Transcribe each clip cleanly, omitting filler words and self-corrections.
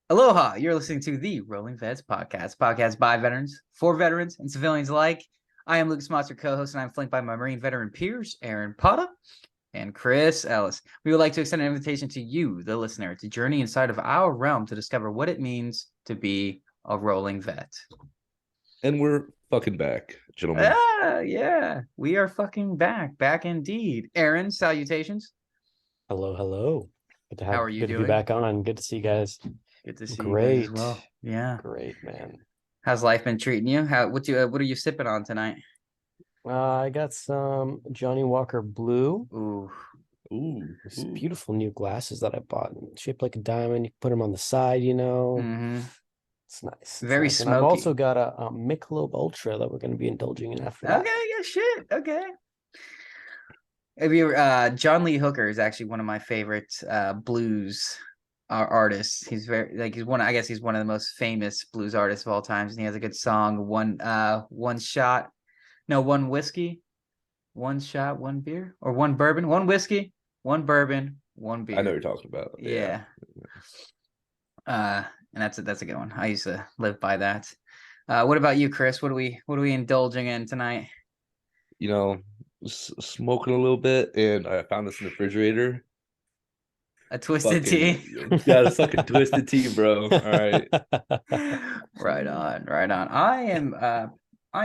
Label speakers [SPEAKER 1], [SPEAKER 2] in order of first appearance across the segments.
[SPEAKER 1] Aloha, you're listening to the Rolling Vets podcast by veterans, for veterans, and civilians alike. I am Lucas Monster, co-host, and I'm flanked by my Marine veteran peers, Aaron Potta and Chris Ellis. We would like to extend an invitation to you, the listener, to journey inside of our realm to discover what it means to be a rolling vet.
[SPEAKER 2] And we're fucking back, gentlemen.
[SPEAKER 1] Yeah, we are fucking back indeed. Aaron, salutations.
[SPEAKER 3] Hello.
[SPEAKER 1] How are you
[SPEAKER 3] Good to be
[SPEAKER 1] doing?
[SPEAKER 3] back on. Good to see you guys.
[SPEAKER 1] Good to see you guys as
[SPEAKER 3] Great.
[SPEAKER 1] well. Yeah.
[SPEAKER 3] Great, man.
[SPEAKER 1] How's life been treating you? What are you sipping on tonight?
[SPEAKER 3] I got some Johnny Walker Blue.
[SPEAKER 1] Ooh.
[SPEAKER 3] These beautiful new glasses that I bought, shaped like a diamond. You can put them on the side, you know.
[SPEAKER 1] Mm-hmm.
[SPEAKER 3] It's nice. It's
[SPEAKER 1] Very
[SPEAKER 3] nice.
[SPEAKER 1] smoky.
[SPEAKER 3] And I've also got a Michelob Ultra that we're going to be indulging in after that.
[SPEAKER 1] Okay, yeah, shit. Okay. Have you John Lee Hooker is actually one of my favorite blues artists. He's he's one of the most famous blues artists of all times, and he has a good song, one shot, no, one whiskey, one shot, one beer, or one bourbon, one whiskey, one bourbon, one beer.
[SPEAKER 2] I know what you're talking about.
[SPEAKER 1] Yeah. And that's a good one. I used to live by that. What about you, Chris? What are we indulging in tonight?
[SPEAKER 2] You know, smoking a little bit, and I found this in the refrigerator.
[SPEAKER 1] A twisted tea.
[SPEAKER 2] Yeah, a fucking twisted tea, bro. All right.
[SPEAKER 1] Right on. I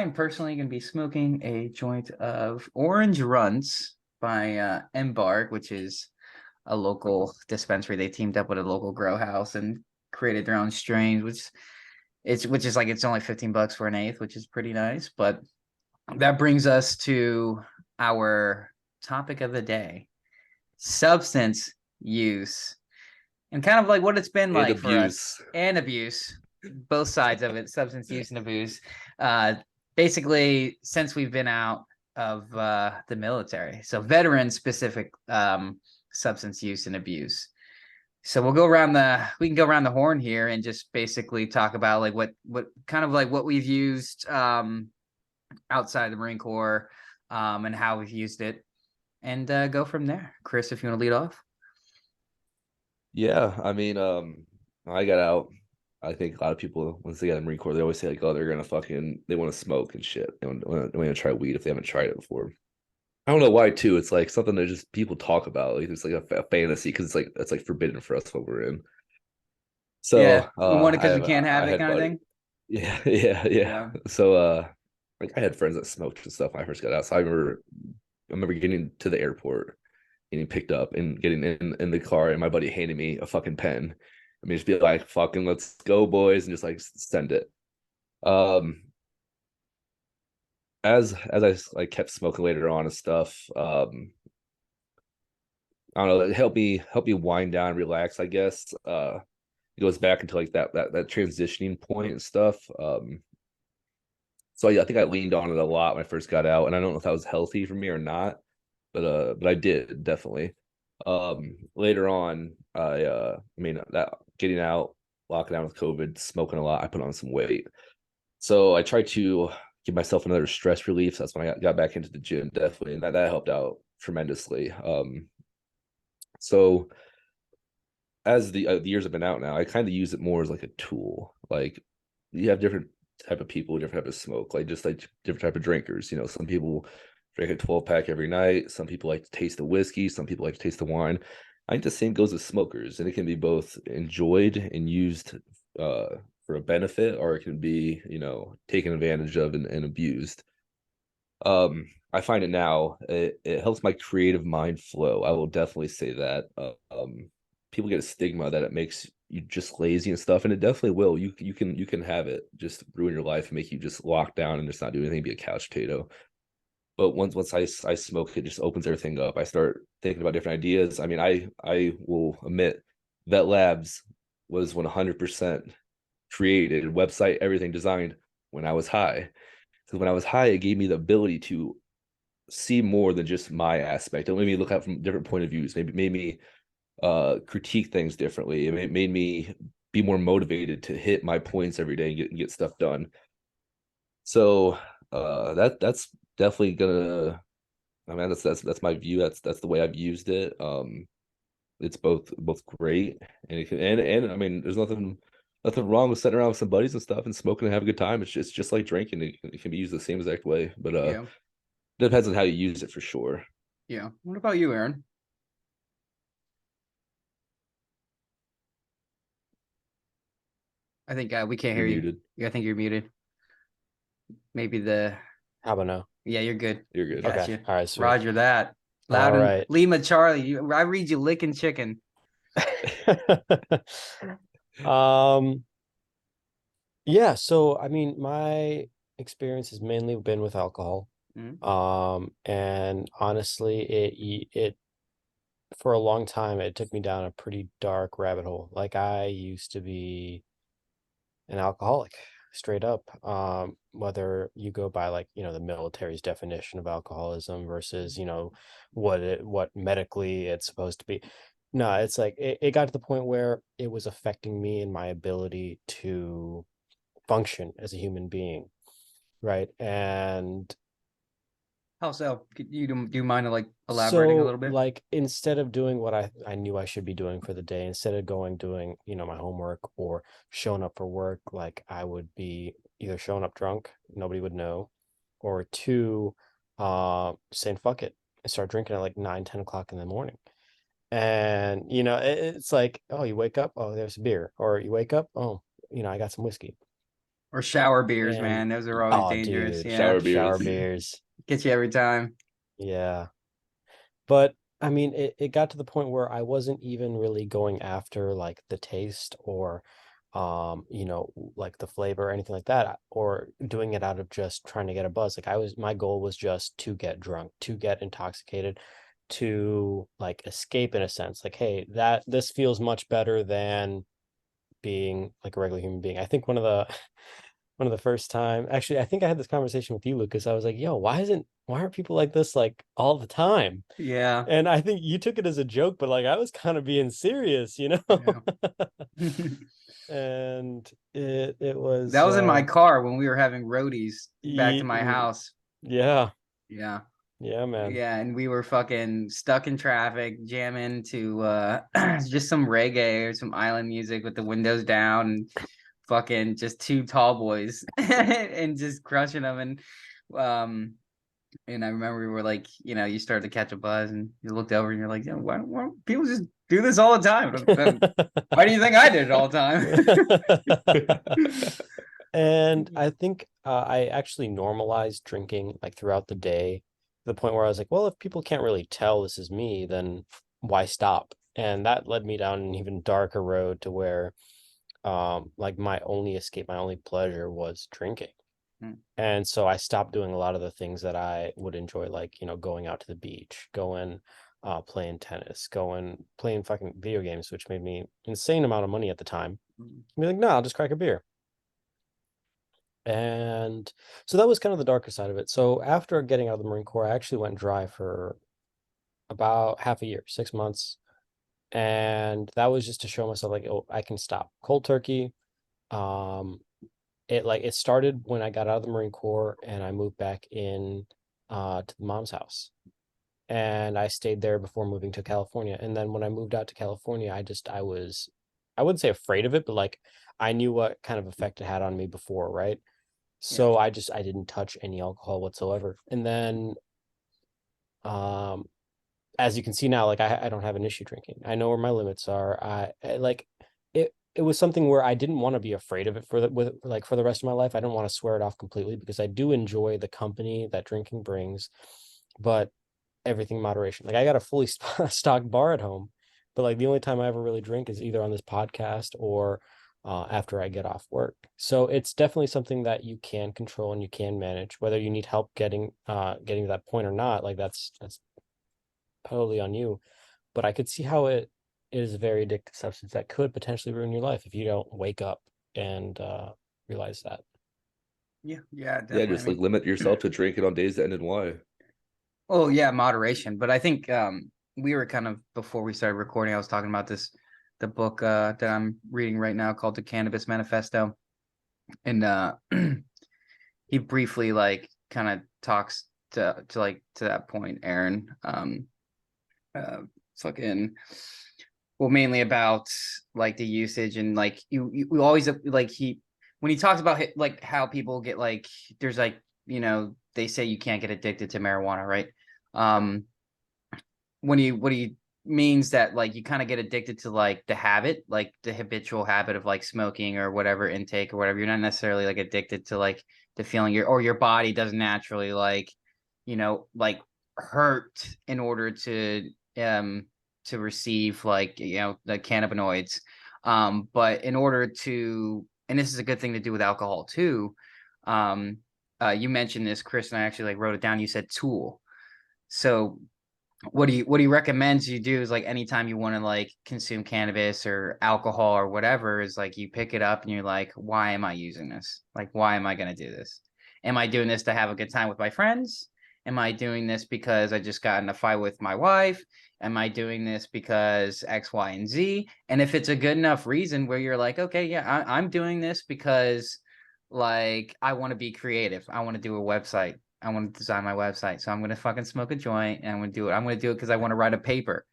[SPEAKER 1] am personally going to be smoking a joint of Orange Runs by Embark, which is a local dispensary. They teamed up with a local grow house and created their own strains, which is like it's only $15 for an eighth, which is pretty nice. But that brings us to our topic of the day: substance use, and kind of like what it's been like for us, and abuse, both sides of it, substance use and abuse. Basically, since we've been out of the military, so veteran specific substance use and abuse. So we can go around the horn here and just basically talk about like what kind of like what we've used outside the Marine Corps and how we've used it, and go from there. Chris, if you want to lead off.
[SPEAKER 2] Yeah, I mean, I got out. I think a lot of people, once they get in the Marine Corps, they always say like, "Oh, they want to smoke and shit. They want to try weed if they haven't tried it before." I don't know why too. It's like something that just people talk about. Like it's like a fantasy because it's like forbidden for us what we're in. So
[SPEAKER 1] yeah, we want it because we can't have
[SPEAKER 2] I
[SPEAKER 1] it, kind of thing.
[SPEAKER 2] Yeah. So like I had friends that smoked and stuff when I first got out. So I remember getting to the airport, getting picked up and getting in the car, and my buddy handed me a fucking pen. I mean, just be like, "Fucking let's go, boys," and just like send it. As I like kept smoking later on and stuff, I don't know, it helped me wind down, relax, I guess. It goes back into like that transitioning point and stuff. So I think I leaned on it a lot when I first got out, and I don't know if that was healthy for me or not, but I did definitely. Later on, I mean that getting out, locking down with COVID, smoking a lot, I put on some weight. So I tried to give myself another stress relief. So that's when I got back into the gym, definitely, and that helped out tremendously. So as the years have been out now, I kind of use it more as like a tool. Like you have different type of people, different type of smoke, like just like different type of drinkers. You know, some people drink a 12-pack every night. Some people like to taste the whiskey. Some people like to taste the wine. I think the same goes with smokers, and it can be both enjoyed and used for a benefit, or it can be, you know, taken advantage of and abused. I find it now, it helps my creative mind flow. I will definitely say that. People get a stigma that it makes you just lazy and stuff, and it definitely will. You can have it just ruin your life and make you just lock down and just not do anything, be a couch potato. But once I smoke, it just opens everything up. I start thinking about different ideas. I mean, I will admit that Labs was 100% created, website, everything designed when I was high. Because when I was high, it gave me the ability to see more than just my aspect. It made me look at from different point of views. Maybe made me critique things differently. It made me be more motivated to hit my points every day and get stuff done. So that's definitely gonna, I mean, that's my view. That's the way I've used it. It's both great, and it can, and I mean, there's nothing nothing wrong with sitting around with some buddies and stuff and smoking and having a good time. It's just like drinking. It can be used the same exact way, but
[SPEAKER 1] Yeah.
[SPEAKER 2] depends on how you use it for sure.
[SPEAKER 1] Yeah. What about you, Aaron? I think we can't
[SPEAKER 2] You're
[SPEAKER 1] hear you.
[SPEAKER 2] muted.
[SPEAKER 1] Yeah, I think you're muted. Maybe the
[SPEAKER 3] How about now?
[SPEAKER 1] yeah, you're good.
[SPEAKER 2] You're good.
[SPEAKER 3] Okay.
[SPEAKER 1] Gotcha.
[SPEAKER 3] All right, sweet.
[SPEAKER 1] Roger that.
[SPEAKER 3] All
[SPEAKER 1] Loud and
[SPEAKER 3] right.
[SPEAKER 1] Lima Charlie. I read you licking chicken.
[SPEAKER 3] um yeah, so I mean my experience has mainly been with alcohol.
[SPEAKER 1] Mhm.
[SPEAKER 3] And honestly it for a long time it took me down a pretty dark rabbit hole. Like I used to be an alcoholic, straight up. Whether you go by like, the military's definition of alcoholism versus, what medically it's supposed to be. No, it's like it got to the point where it was affecting me and my ability to function as a human being, right? And
[SPEAKER 1] How so? Do you mind like elaborating a
[SPEAKER 3] so
[SPEAKER 1] little bit?
[SPEAKER 3] like instead of doing what I knew I should be doing for the day, instead of doing, my homework or showing up for work, like I would be either showing up drunk, nobody would know, or two, saying fuck it and start drinking at like 9, 10 o'clock in the morning. And it's like, oh, you wake up, oh, there's a beer, or you wake up, oh, I got some whiskey.
[SPEAKER 1] Or shower beers,
[SPEAKER 3] And
[SPEAKER 1] man. Those are always
[SPEAKER 3] oh,
[SPEAKER 1] dangerous.
[SPEAKER 3] dude,
[SPEAKER 1] Yeah.
[SPEAKER 2] Shower
[SPEAKER 3] shower
[SPEAKER 2] beers.
[SPEAKER 3] beers.
[SPEAKER 1] Get you every time.
[SPEAKER 3] Yeah. But I mean, it got to the point where I wasn't even really going after like the taste or, like the flavor or anything like that, or doing it out of just trying to get a buzz. Like my goal was just to get drunk, to get intoxicated, to like escape in a sense. Like, hey, this feels much better than being like a regular human being. I think one of the first time, actually, I think I had this conversation with you, Lucas. I was like, yo, why aren't people like this like all the time?
[SPEAKER 1] Yeah.
[SPEAKER 3] And I think you took it as a joke, but like I was kind of being serious,
[SPEAKER 1] Yeah.
[SPEAKER 3] And it was
[SPEAKER 1] That was in my car when we were having roadies back to my
[SPEAKER 3] ye-
[SPEAKER 1] house.
[SPEAKER 3] yeah,
[SPEAKER 1] Yeah.
[SPEAKER 3] yeah, man.
[SPEAKER 1] Yeah, and we were fucking stuck in traffic, jamming to just some reggae or some island music with the windows down and fucking just two tall boys and just crushing them. And I remember we were like, you started to catch a buzz and you looked over and you're like, why don't people just do this all the time? Why do you think I did it all the time?
[SPEAKER 3] And I think I actually normalized drinking like throughout the day to the point where I was like, well, if people can't really tell this is me, then why stop? And that led me down an even darker road to where like my only escape, my only pleasure was drinking.
[SPEAKER 1] Hmm.
[SPEAKER 3] And so I stopped doing a lot of the things that I would enjoy, like, going out to the beach, going playing tennis, going playing fucking video games, which made me insane amount of money at the time. Be like, no, I'll just crack a beer. And so that was kind of the darker side of it. So after getting out of the Marine Corps, I actually went dry for about half a year, 6 months. And that was just to show myself like, oh, I can stop cold turkey. It started when I got out of the Marine Corps and I moved back in to the mom's house. And I stayed there before moving to California. And then when I moved out to California, I wouldn't say afraid of it, but like I knew what kind of effect it had on me before, right?
[SPEAKER 1] Yeah.
[SPEAKER 3] So I didn't touch any alcohol whatsoever. And then as you can see now, like I don't have an issue drinking. I know where my limits are. Like it was something where I didn't want to be afraid of it for the rest of my life. I don't want to swear it off completely because I do enjoy the company that drinking brings, but everything in moderation. Like I got a fully stocked bar at home, but like the only time I ever really drink is either on this podcast or after I get off work. So it's definitely something that you can control and you can manage. Whether you need help getting to that point or not, like that's totally on you. But I could see how it is a very addictive substance that could potentially ruin your life if you don't wake up and realize that.
[SPEAKER 1] Yeah,
[SPEAKER 2] Yeah,
[SPEAKER 1] definitely.
[SPEAKER 2] just like limit yourself to drinking on days that end in Y.
[SPEAKER 1] Oh yeah, moderation. But I think we were kind of before we started recording, I was talking about the book that I'm reading right now called The Cannabis Manifesto. And he briefly like kind of talks to that point, Aaron. Fucking well, mainly about like the usage and like you always like when he talks about like how people get like there's like they say you can't get addicted to marijuana, right? Um, what he means that like you kind of get addicted to like the habit, like the habitual habit of like smoking or whatever intake or whatever. You're not necessarily like addicted to like the feeling your body doesn't naturally like like hurt in order to receive like the cannabinoids. But in order to, and this is a good thing to do with alcohol too. um you mentioned this, Chris, and I actually like wrote it down. You said tool. So what he recommends you do is like anytime you want to like consume cannabis or alcohol or whatever, is like you pick it up and you're like, why am I using this? Like, why am I going to do this? Am I doing this to have a good time with my friends? Am I doing this because I just got in a fight with my wife? Am I doing this because X, Y, and Z? And if it's a good enough reason where you're like, okay, yeah, I'm doing this because like I want to be creative. I want to do a website. I want to design my website. So I'm going to fucking smoke a joint and I'm going to do it. I'm going to do it because I want to write a paper.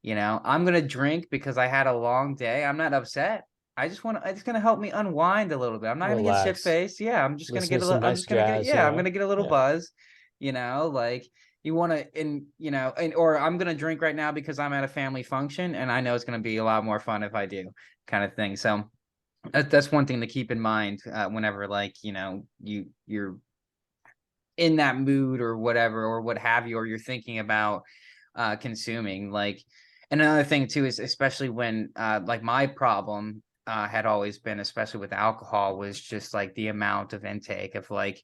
[SPEAKER 1] I'm going to drink because I had a long day. I'm not upset. It's going to help me unwind a little bit. I'm not going to get shit
[SPEAKER 3] Relax.
[SPEAKER 1] faced. Yeah. I'm just going to
[SPEAKER 3] Listen
[SPEAKER 1] get
[SPEAKER 3] to
[SPEAKER 1] a
[SPEAKER 3] some
[SPEAKER 1] little, I'm
[SPEAKER 3] nice
[SPEAKER 1] just going to get,
[SPEAKER 3] jazz.
[SPEAKER 1] yeah, I'm going
[SPEAKER 3] Yeah.
[SPEAKER 1] to get a little
[SPEAKER 3] Yeah.
[SPEAKER 1] buzz, like you want to, or I'm going to drink right now because I'm at a family function and I know it's going to be a lot more fun if I do, kind of thing. So that's one thing to keep in mind whenever like, you're in that mood or whatever or what have you, or you're thinking about consuming. Like, and another thing too is especially when like my problem had always been, especially with alcohol, was just like the amount of intake of like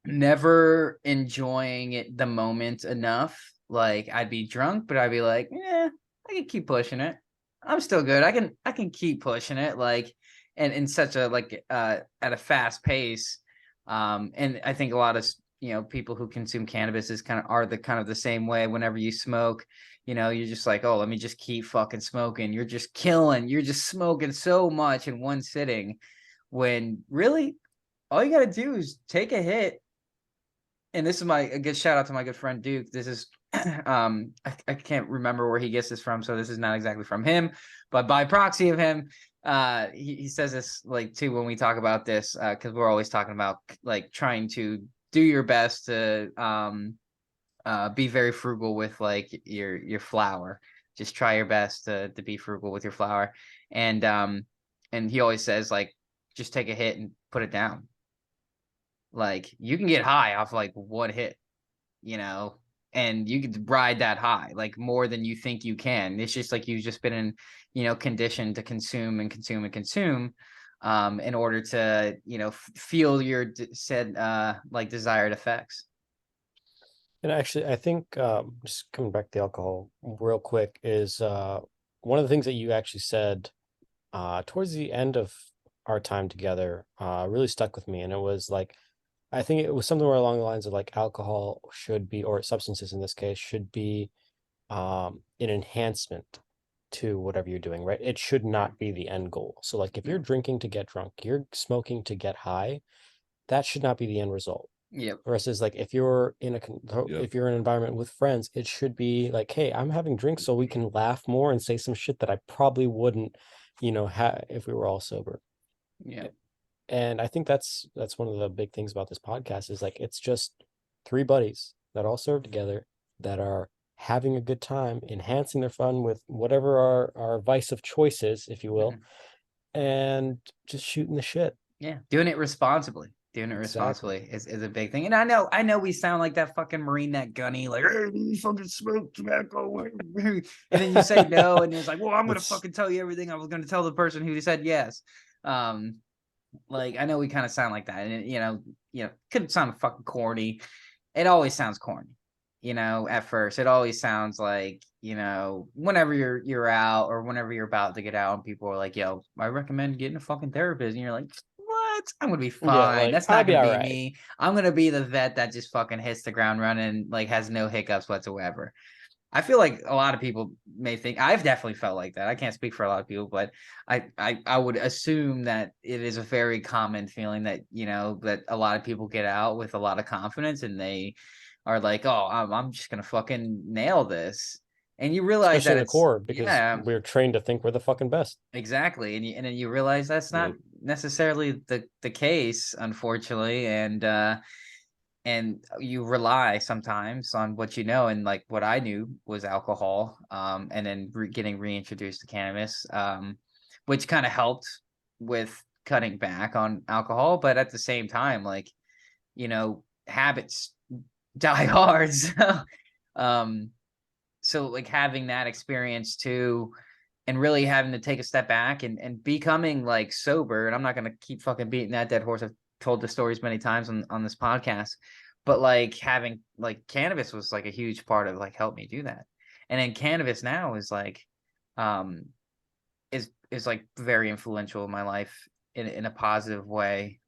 [SPEAKER 1] never enjoying it the moment enough. Like I'd be drunk but I'd be like, yeah, I can keep pushing it. I'm still good. I can keep pushing it, like, and in such a like at a fast pace. And I think a lot of people who consume cannabis is are the kind of the same way. Whenever you smoke, you're just like, oh, let me just keep fucking smoking. You're just smoking so much in one sitting, when really all you got to do is take a hit. And this is a good shout out to my good friend Duke. This is I can't remember where he gets this from, so this is not exactly from him, but by proxy of him. He says this like too when we talk about this, because we're always talking about like trying to do your best to be very frugal with like your flour. Just try your best to be frugal with your flour. And he always says like, just take a hit and put it down. Like you can get high off like one hit, you know, and you could ride that high like more than you think you can. It's just like you've just been in, conditioned to consume and consume and consume, in order to, feel your said like desired effects.
[SPEAKER 3] And actually, I think just coming back to the alcohol real quick is one of the things that you actually said towards the end of our time together really stuck with me. And it was like, I think it was something along the lines of like alcohol should be, or substances in this case, should be an enhancement to whatever you're doing, right? It should not be the end goal. So like if you're drinking to get drunk, you're smoking to get high, that should not be the end result.
[SPEAKER 1] Yep.
[SPEAKER 3] Versus like if you're in
[SPEAKER 2] Yeah.
[SPEAKER 3] if you're in an environment with friends, it should be like, hey, I'm having drinks so we can laugh more and say some shit that I probably wouldn't, have if we were all sober.
[SPEAKER 1] Yeah.
[SPEAKER 3] And I think that's one of the big things about this podcast is like it's just three buddies that all serve together that are having a good time, enhancing their fun with whatever our vice of choice is, if you will, and just shooting the shit.
[SPEAKER 1] Yeah, doing it responsibly.
[SPEAKER 3] Exactly.
[SPEAKER 1] Is a big thing. And I know we sound like that fucking Marine, that gunny, like, hey, you fucking smoke tobacco. And then you say no, and it's like, well, I'm gonna fucking tell you everything I was gonna tell the person who said yes. Like I know we kind of sound like that, and could sound fucking corny. It always sounds corny, at first. It always sounds like, whenever you're out or whenever you're about to get out and people are like, yo, I recommend getting a fucking therapist, and you're like, what? I'm gonna be fine.
[SPEAKER 3] Yeah, like,
[SPEAKER 1] That's
[SPEAKER 3] I'll
[SPEAKER 1] not
[SPEAKER 3] be
[SPEAKER 1] gonna
[SPEAKER 3] all
[SPEAKER 1] be
[SPEAKER 3] right.
[SPEAKER 1] me. I'm gonna be the vet that just fucking hits the ground running, like has no hiccups whatsoever. I feel like a lot of people may think, I've definitely felt like that. I can't speak for a lot of people, but I would assume that it is a very common feeling that, that a lot of people get out with a lot of confidence and they are like, oh, I'm just gonna fucking nail this. And you realize
[SPEAKER 3] especially
[SPEAKER 1] that
[SPEAKER 3] in the
[SPEAKER 1] it's,
[SPEAKER 3] core, because
[SPEAKER 1] yeah,
[SPEAKER 3] we're trained to think we're the fucking best.
[SPEAKER 1] exactly. And then you realize that's not
[SPEAKER 2] Yep.
[SPEAKER 1] necessarily the case, unfortunately. And you rely sometimes on what you know, and like what I knew was alcohol, and then getting reintroduced to cannabis, which kind of helped with cutting back on alcohol. But at the same time, like, habits die hard. Um, so like having that experience too, and really having to take a step back and becoming like sober. And I'm not gonna keep fucking beating that dead horse. I've told the stories many times on this podcast, but like having like cannabis was like a huge part of like help me do that. And then cannabis now is like um is like very influential in my life in a positive way.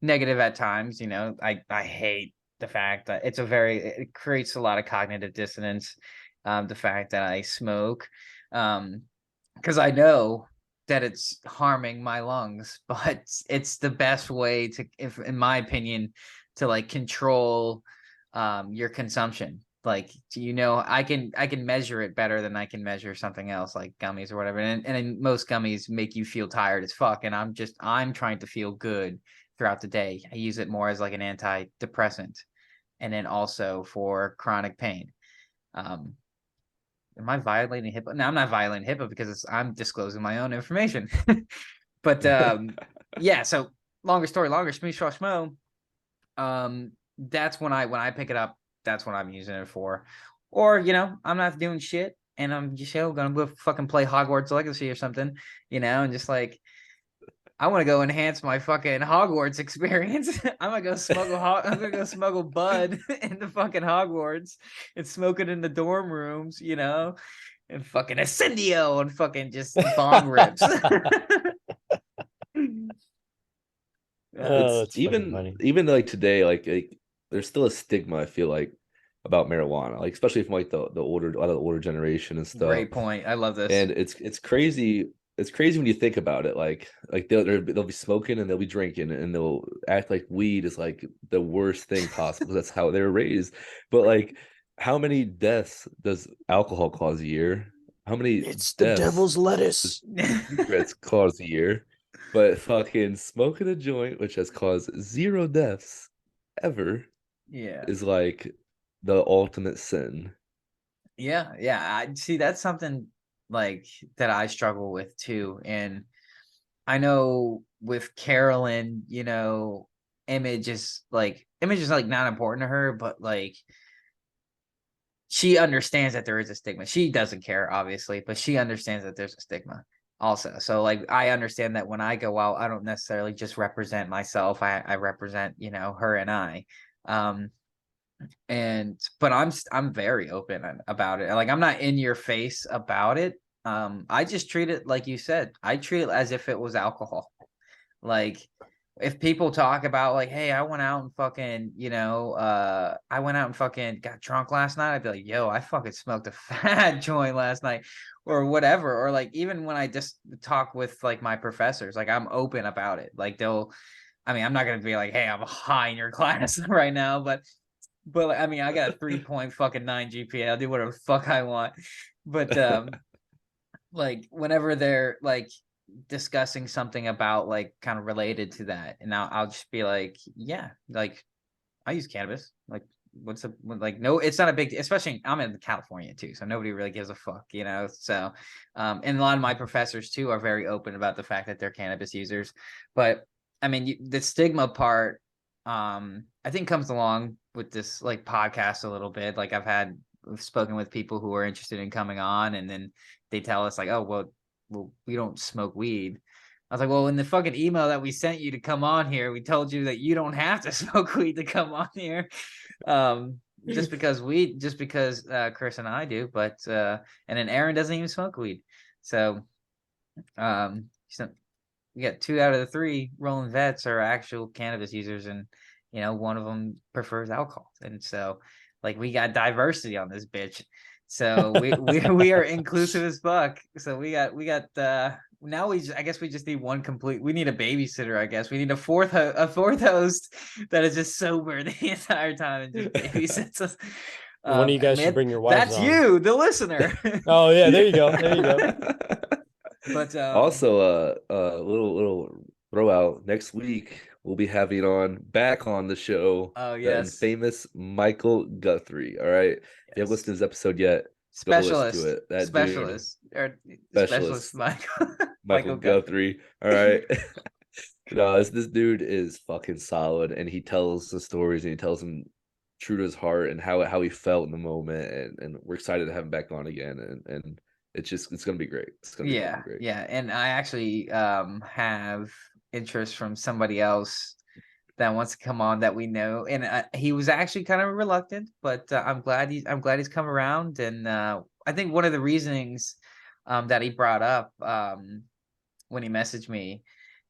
[SPEAKER 1] Negative at times, I hate the fact that it creates a lot of cognitive dissonance, the fact that I smoke. Because I know that it's harming my lungs, but it's the best way to, if in my opinion, to like control your consumption. Like, I can measure it better than I can measure something else like gummies or whatever. And most gummies make you feel tired as fuck. And I'm trying to feel good throughout the day. I use it more as like an antidepressant, and then also for chronic pain. Um, Am I violating HIPAA? No, I'm not violating HIPAA because I'm disclosing my own information. But yeah. So longer story longer, smooth straw schmo. That's when I pick it up. That's what I'm using it for. Or I'm not doing shit, and I'm just gonna go fucking play Hogwarts Legacy or something, and just like I want to go enhance my fucking Hogwarts experience. I'm gonna go smuggle bud in the fucking Hogwarts and smoke it in the dorm rooms, and fucking Ascendio and fucking just bong rips.
[SPEAKER 3] Oh,
[SPEAKER 2] It's
[SPEAKER 3] that's fucking funny.
[SPEAKER 2] even like today, like there's still a stigma, I feel like, about marijuana, like especially from like the older, a lot of the older generation and stuff.
[SPEAKER 1] Great point. I love this.
[SPEAKER 2] And it's crazy. It's crazy when you think about it. Like they'll be smoking and they'll be drinking and they'll act like weed is like the worst thing possible. That's how they were raised. But like, how many deaths does alcohol cause a year? How many
[SPEAKER 3] It's the
[SPEAKER 2] deaths
[SPEAKER 3] devil's lettuce.
[SPEAKER 2] cigarettes cause a year? But fucking smoking a joint, which has caused 0 deaths ever,
[SPEAKER 1] Yeah.
[SPEAKER 2] is like the ultimate sin.
[SPEAKER 1] Yeah, yeah. I see that's something like that I struggle with too. And I know with Carolyn, image is like not important to her, but like she understands that there is a stigma. She doesn't care, obviously, but she understands that there's a stigma also. So like I understand that when I go out, I don't necessarily just represent myself. I represent, her and I. Um, but I'm very open about it. Like I'm not in your face about it. I just treat it like you said. I treat it as if it was alcohol. Like if people talk about like, hey, I went out and fucking, I went out and fucking got drunk last night, I'd be like, yo, I fucking smoked a fat joint last night or whatever. Or like even when I just talk with like my professors, like I'm open about it. Like I'm not gonna be like, hey, I'm high in your class right now, but like, I mean, I got a 3.9 GPA. I'll do whatever the fuck I want. But like whenever they're like discussing something about like kind of related to that, and I'll just be like, yeah, like I use cannabis. Like, like? No, it's not a big. Especially I'm in California too, so nobody really gives a fuck, So, and a lot of my professors too are very open about the fact that they're cannabis users. But I mean, the stigma part, I think comes along with this like podcast a little bit. Like we've spoken with people who are interested in coming on, and then they tell us like, oh, well, we don't smoke weed. I was like, well, in the fucking email that we sent you to come on here, we told you that you don't have to smoke weed to come on here. Just because Chris and I do, but and then Aaron doesn't even smoke weed. So so we got 2 out of the 3 rolling vets are actual cannabis users, and one of them prefers alcohol. And so like we got diversity on this bitch. So we are inclusive as fuck. So we got now I guess we just need we need a babysitter. I guess we need a fourth host that is just sober the entire time and just babysits us.
[SPEAKER 3] One of you guys should
[SPEAKER 1] Man,
[SPEAKER 3] bring your wives
[SPEAKER 1] that's
[SPEAKER 3] on.
[SPEAKER 1] you, the listener.
[SPEAKER 3] Oh yeah, there you go. There you go.
[SPEAKER 1] But
[SPEAKER 2] Also, little throw out next week we'll be having back on the show
[SPEAKER 1] oh
[SPEAKER 2] the
[SPEAKER 1] yes,
[SPEAKER 2] infamous Michael Guthrie. All right, if you haven't
[SPEAKER 1] yes,
[SPEAKER 2] listened to this episode yet, go listen to
[SPEAKER 1] specialist,
[SPEAKER 2] it. That dude,
[SPEAKER 1] specialist, or specialist,
[SPEAKER 2] specialist
[SPEAKER 1] Michael,
[SPEAKER 2] Michael
[SPEAKER 1] Michael Guthrie.
[SPEAKER 2] Guthrie. All right. No, this dude is fucking solid, and he tells the stories and he tells them true to his heart and how he felt in the moment, and we're excited to have him back on again, and it's gonna be great. It's gonna be fucking
[SPEAKER 1] Yeah,
[SPEAKER 2] great.
[SPEAKER 1] yeah, and I actually have interest from somebody else that wants to come on that we know, and he was actually kind of reluctant, but I'm glad he's come around, and I think one of the reasonings that he brought up when he messaged me,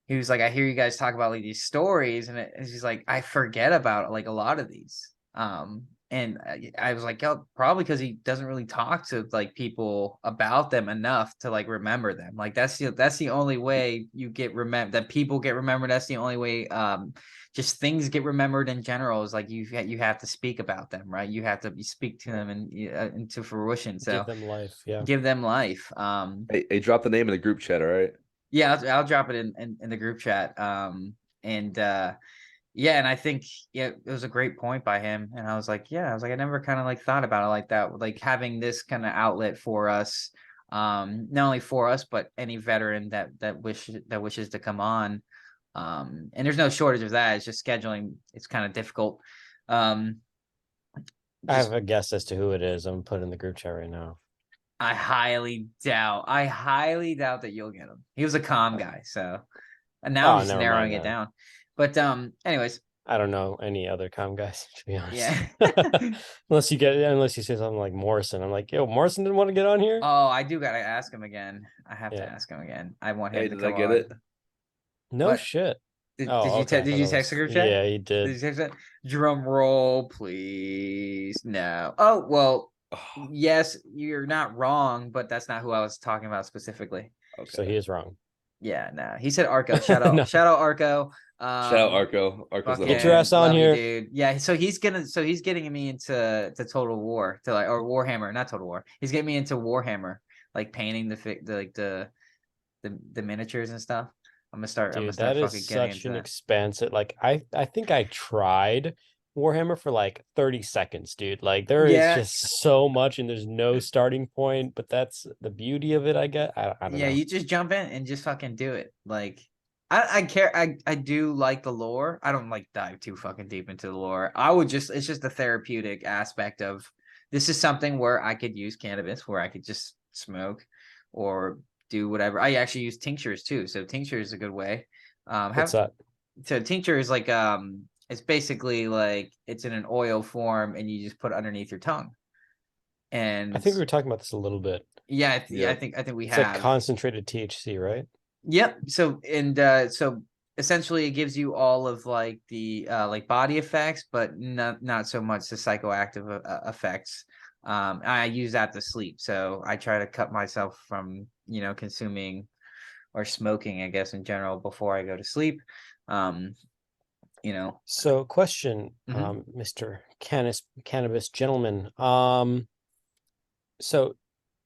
[SPEAKER 1] he was like, I hear you guys talk about like these stories, and he's like, I forget about like a lot of these. And I was like, oh, probably because he doesn't really talk to like people about them enough to like remember them. Like that's the only way you get remembered, that people get remembered. That's the only way. Just things get remembered in general is like you have to speak about them, right? You have to speak to them and into fruition. So
[SPEAKER 3] Give them life. Yeah.
[SPEAKER 1] give them life.
[SPEAKER 2] Hey, drop the name in the group chat, all right?
[SPEAKER 1] Yeah, I'll drop it in the group chat. And yeah, and I think it was a great point by him. And I was like, I never kind of like thought about it like that, like having this kind of outlet for us, not only for us, but any veteran that wishes to come on. And there's no shortage of that. It's just scheduling. It's kind of difficult.
[SPEAKER 3] I
[SPEAKER 1] Just
[SPEAKER 3] have a guess as to who it is. I'm putting in the group chat right now.
[SPEAKER 1] I highly doubt that you'll get him. He was a calm guy, so and now I'm
[SPEAKER 3] Oh,
[SPEAKER 1] just
[SPEAKER 3] never
[SPEAKER 1] narrowing
[SPEAKER 3] mind
[SPEAKER 1] it
[SPEAKER 3] then.
[SPEAKER 1] down. But anyways,
[SPEAKER 3] I don't know any other com guys, to be honest.
[SPEAKER 1] yeah.
[SPEAKER 3] Unless you say something like Morrison. I'm like, yo, Morrison didn't want to get on here.
[SPEAKER 1] Oh, I do gotta ask him again. I have to
[SPEAKER 3] Yeah.
[SPEAKER 1] ask him again. I want him
[SPEAKER 2] Hey,
[SPEAKER 1] to
[SPEAKER 2] did I
[SPEAKER 1] come
[SPEAKER 2] get
[SPEAKER 1] on.
[SPEAKER 2] it?
[SPEAKER 3] No
[SPEAKER 1] What
[SPEAKER 3] shit.
[SPEAKER 1] did
[SPEAKER 3] Oh,
[SPEAKER 1] you
[SPEAKER 3] okay. I
[SPEAKER 1] did
[SPEAKER 3] thought
[SPEAKER 1] you
[SPEAKER 3] that
[SPEAKER 1] text the
[SPEAKER 3] was
[SPEAKER 1] group chat?
[SPEAKER 3] yeah, he
[SPEAKER 1] Did
[SPEAKER 3] did.
[SPEAKER 1] you text that? Drum roll, please. No. Oh well,
[SPEAKER 2] Oh,
[SPEAKER 1] yes, you're not wrong, but that's not who I was talking about specifically.
[SPEAKER 3] So he
[SPEAKER 2] okay.
[SPEAKER 3] is wrong.
[SPEAKER 1] Yeah, no. He said Arco.
[SPEAKER 3] No.
[SPEAKER 1] Shout out Arco.
[SPEAKER 2] Shout out Arco. Arco's the
[SPEAKER 3] Get your
[SPEAKER 1] Fucking
[SPEAKER 3] ass
[SPEAKER 2] homie.
[SPEAKER 3] on
[SPEAKER 1] love you,
[SPEAKER 3] here.
[SPEAKER 1] dude. Yeah, so he's getting me into Total War, to like, or Warhammer, not Total War. He's getting me into Warhammer, like painting the miniatures and stuff. I'm gonna
[SPEAKER 3] Dude,
[SPEAKER 1] start
[SPEAKER 3] that is
[SPEAKER 1] fucking getting
[SPEAKER 3] such
[SPEAKER 1] into
[SPEAKER 3] an
[SPEAKER 1] that.
[SPEAKER 3] expansive. Like I think I tried Warhammer for like 30 seconds, dude. Like there is
[SPEAKER 1] Yeah,
[SPEAKER 3] just so much and there's no starting point, but that's the beauty of it, I guess. I don't
[SPEAKER 1] yeah,
[SPEAKER 3] know.
[SPEAKER 1] you just jump in and just fucking do it. Like I do like the lore. I don't like dive too fucking deep into the lore. It's just the therapeutic aspect of this is something where I could use cannabis, where I could just smoke or do whatever. I actually use tinctures too. So tincture is a good way.
[SPEAKER 3] What's
[SPEAKER 1] Have
[SPEAKER 3] that?
[SPEAKER 1] so tincture is like it's basically like it's in an oil form and you just put it underneath your tongue.
[SPEAKER 3] I
[SPEAKER 1] And
[SPEAKER 3] think we were talking about this a little bit.
[SPEAKER 1] yeah,
[SPEAKER 2] Yep.
[SPEAKER 1] I think we
[SPEAKER 3] It's like
[SPEAKER 1] have.
[SPEAKER 3] concentrated THC, right?
[SPEAKER 1] Yep. So so essentially it gives you all of like the like body effects, but not so much the psychoactive effects. I use that to sleep. So I try to cut myself from, consuming or smoking, I guess in general before I go to sleep. Um, you know.
[SPEAKER 3] So question,
[SPEAKER 1] Mhm.
[SPEAKER 3] Mr. Cannabis gentleman. So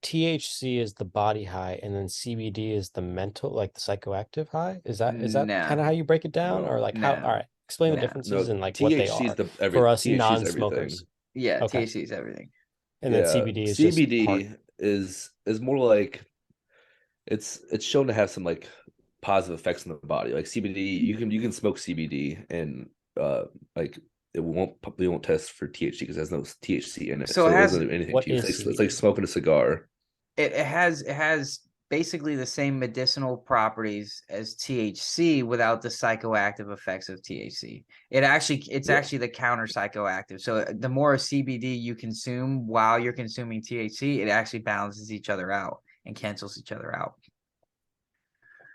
[SPEAKER 3] THC is the body high and then CBD is the mental, like the psychoactive high. Is that
[SPEAKER 1] No,
[SPEAKER 3] kind of how you break it down? Or
[SPEAKER 2] No,
[SPEAKER 3] like how, all
[SPEAKER 1] no,
[SPEAKER 3] right, explain the
[SPEAKER 1] no.
[SPEAKER 3] differences
[SPEAKER 2] no.
[SPEAKER 3] and like what they
[SPEAKER 2] THC is
[SPEAKER 3] are
[SPEAKER 2] the
[SPEAKER 3] for us
[SPEAKER 2] THC is everything.
[SPEAKER 3] non-smokers.
[SPEAKER 1] Yeah,
[SPEAKER 3] Okay.
[SPEAKER 1] THC is everything.
[SPEAKER 3] And then
[SPEAKER 2] Yeah,
[SPEAKER 3] CBD is just part.
[SPEAKER 2] CBD is more like it's shown to have some like positive effects on the body. Like CBD, you can smoke CBD and like it won't test for THC because there's no THC in it,
[SPEAKER 1] So
[SPEAKER 2] so it doesn't do anything
[SPEAKER 3] What
[SPEAKER 2] to you.
[SPEAKER 3] is
[SPEAKER 2] It's like
[SPEAKER 3] CBD?
[SPEAKER 2] smoking a cigar.
[SPEAKER 1] it has basically the same medicinal properties as THC without the psychoactive effects of THC. It's
[SPEAKER 2] Yeah,
[SPEAKER 1] actually the counter psychoactive. So the more CBD you consume while you're consuming THC, it actually balances each other out and cancels each other out.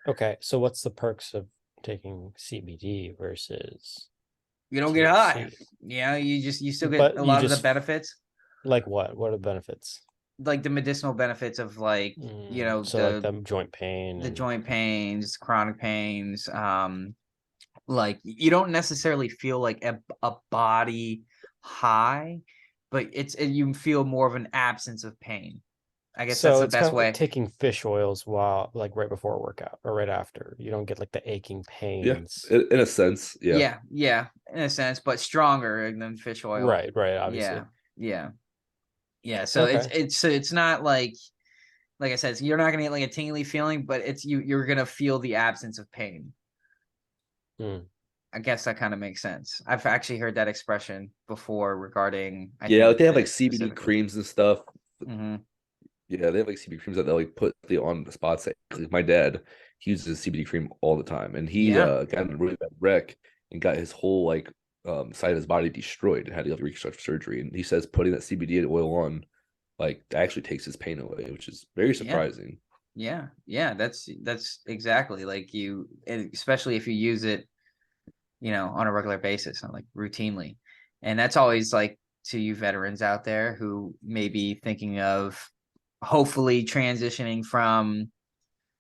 [SPEAKER 3] Okay, so what's the perks of taking CBD versus
[SPEAKER 1] You don't get high.
[SPEAKER 3] THC?
[SPEAKER 1] You still get
[SPEAKER 3] But
[SPEAKER 1] a
[SPEAKER 3] you
[SPEAKER 1] lot of the
[SPEAKER 3] just
[SPEAKER 1] benefits,
[SPEAKER 3] like what? What are the benefits?
[SPEAKER 1] like the medicinal benefits of like,
[SPEAKER 3] So like the joint pain
[SPEAKER 1] the
[SPEAKER 3] and
[SPEAKER 1] joint pains, chronic pains, like you don't necessarily feel like a body high, but you feel more of an absence of pain. I guess that's
[SPEAKER 3] So
[SPEAKER 1] the
[SPEAKER 3] it's kind
[SPEAKER 1] best
[SPEAKER 3] of like
[SPEAKER 1] way.
[SPEAKER 3] taking fish oils while like right before a workout or right after. You don't get like the aching
[SPEAKER 2] Yeah,
[SPEAKER 3] pains.
[SPEAKER 2] in a sense, yeah.
[SPEAKER 1] Yeah, in a sense, but stronger than fish oil.
[SPEAKER 3] Right, obviously.
[SPEAKER 1] Yeah, yeah, yeah. So
[SPEAKER 3] Okay.
[SPEAKER 1] it's not like I said, you're not gonna get like a tingly feeling, but you're gonna feel the absence of pain.
[SPEAKER 3] Hmm.
[SPEAKER 1] I guess that kind of makes sense. I've actually heard that expression before regarding, I
[SPEAKER 2] Yeah,
[SPEAKER 1] think,
[SPEAKER 2] like they have like
[SPEAKER 1] this
[SPEAKER 2] CBD
[SPEAKER 1] specifically.
[SPEAKER 2] creams and stuff.
[SPEAKER 1] Hmm.
[SPEAKER 2] Yeah, they have like CBD creams that they like put the on the spots. Like my dad, he uses CBD cream all the time, and he
[SPEAKER 1] Yeah,
[SPEAKER 2] got in a really bad wreck and got his whole like side of his body destroyed and had to have reconstructive surgery. And he says putting that CBD oil on like actually takes his pain away, which is very
[SPEAKER 1] yeah,
[SPEAKER 2] surprising.
[SPEAKER 1] yeah. That's exactly like and especially if you use it, on a regular basis, on like routinely. And that's always like to you veterans out there who may be thinking of hopefully transitioning from,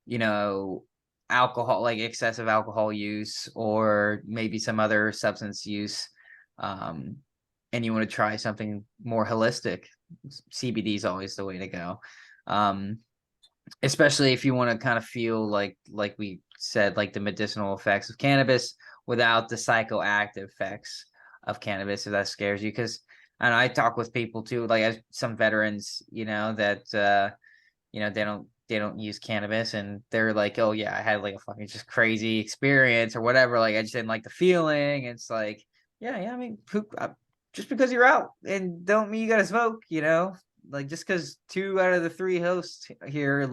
[SPEAKER 1] you know, alcohol, like excessive alcohol use or maybe some other substance use. Um, and you want to try something more holistic. CBD is always the way to go. Um, Especially if you want to kind of feel like we said, like the medicinal effects of cannabis without the psychoactive effects of cannabis, if that scares you. Because and I talk with people too, like as some veterans, that they don't use cannabis and they're like, oh yeah, I had like a fucking just crazy experience or whatever, like I just didn't like the feeling. It's like, yeah, I mean, just because you're out and don't mean you gotta smoke, like just because 2 out of the 3 hosts here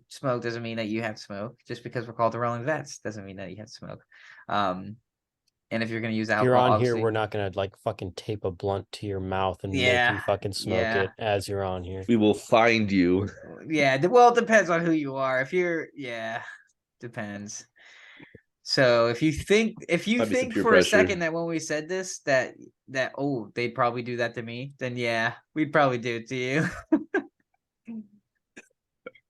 [SPEAKER 1] smoke doesn't mean that you have to smoke. Just because we're called the Rolling Vets doesn't mean that you have to smoke. um and if you're going to use
[SPEAKER 3] If you're
[SPEAKER 1] alcohol,
[SPEAKER 3] on here, we're
[SPEAKER 1] obviously.
[SPEAKER 3] not gonna like fucking tape a blunt to your mouth and make you
[SPEAKER 1] Yeah,
[SPEAKER 3] fucking smoke
[SPEAKER 1] yeah,
[SPEAKER 3] it as you're on here.
[SPEAKER 2] We will find you.
[SPEAKER 1] yeah. Well, it depends on who you are. If you're, yeah, depends. So if you
[SPEAKER 2] Might be some
[SPEAKER 1] think
[SPEAKER 2] peer
[SPEAKER 1] for a second
[SPEAKER 2] pressure.
[SPEAKER 1] that when we said this that oh, they'd probably do that to me, then yeah, we'd probably do it to you.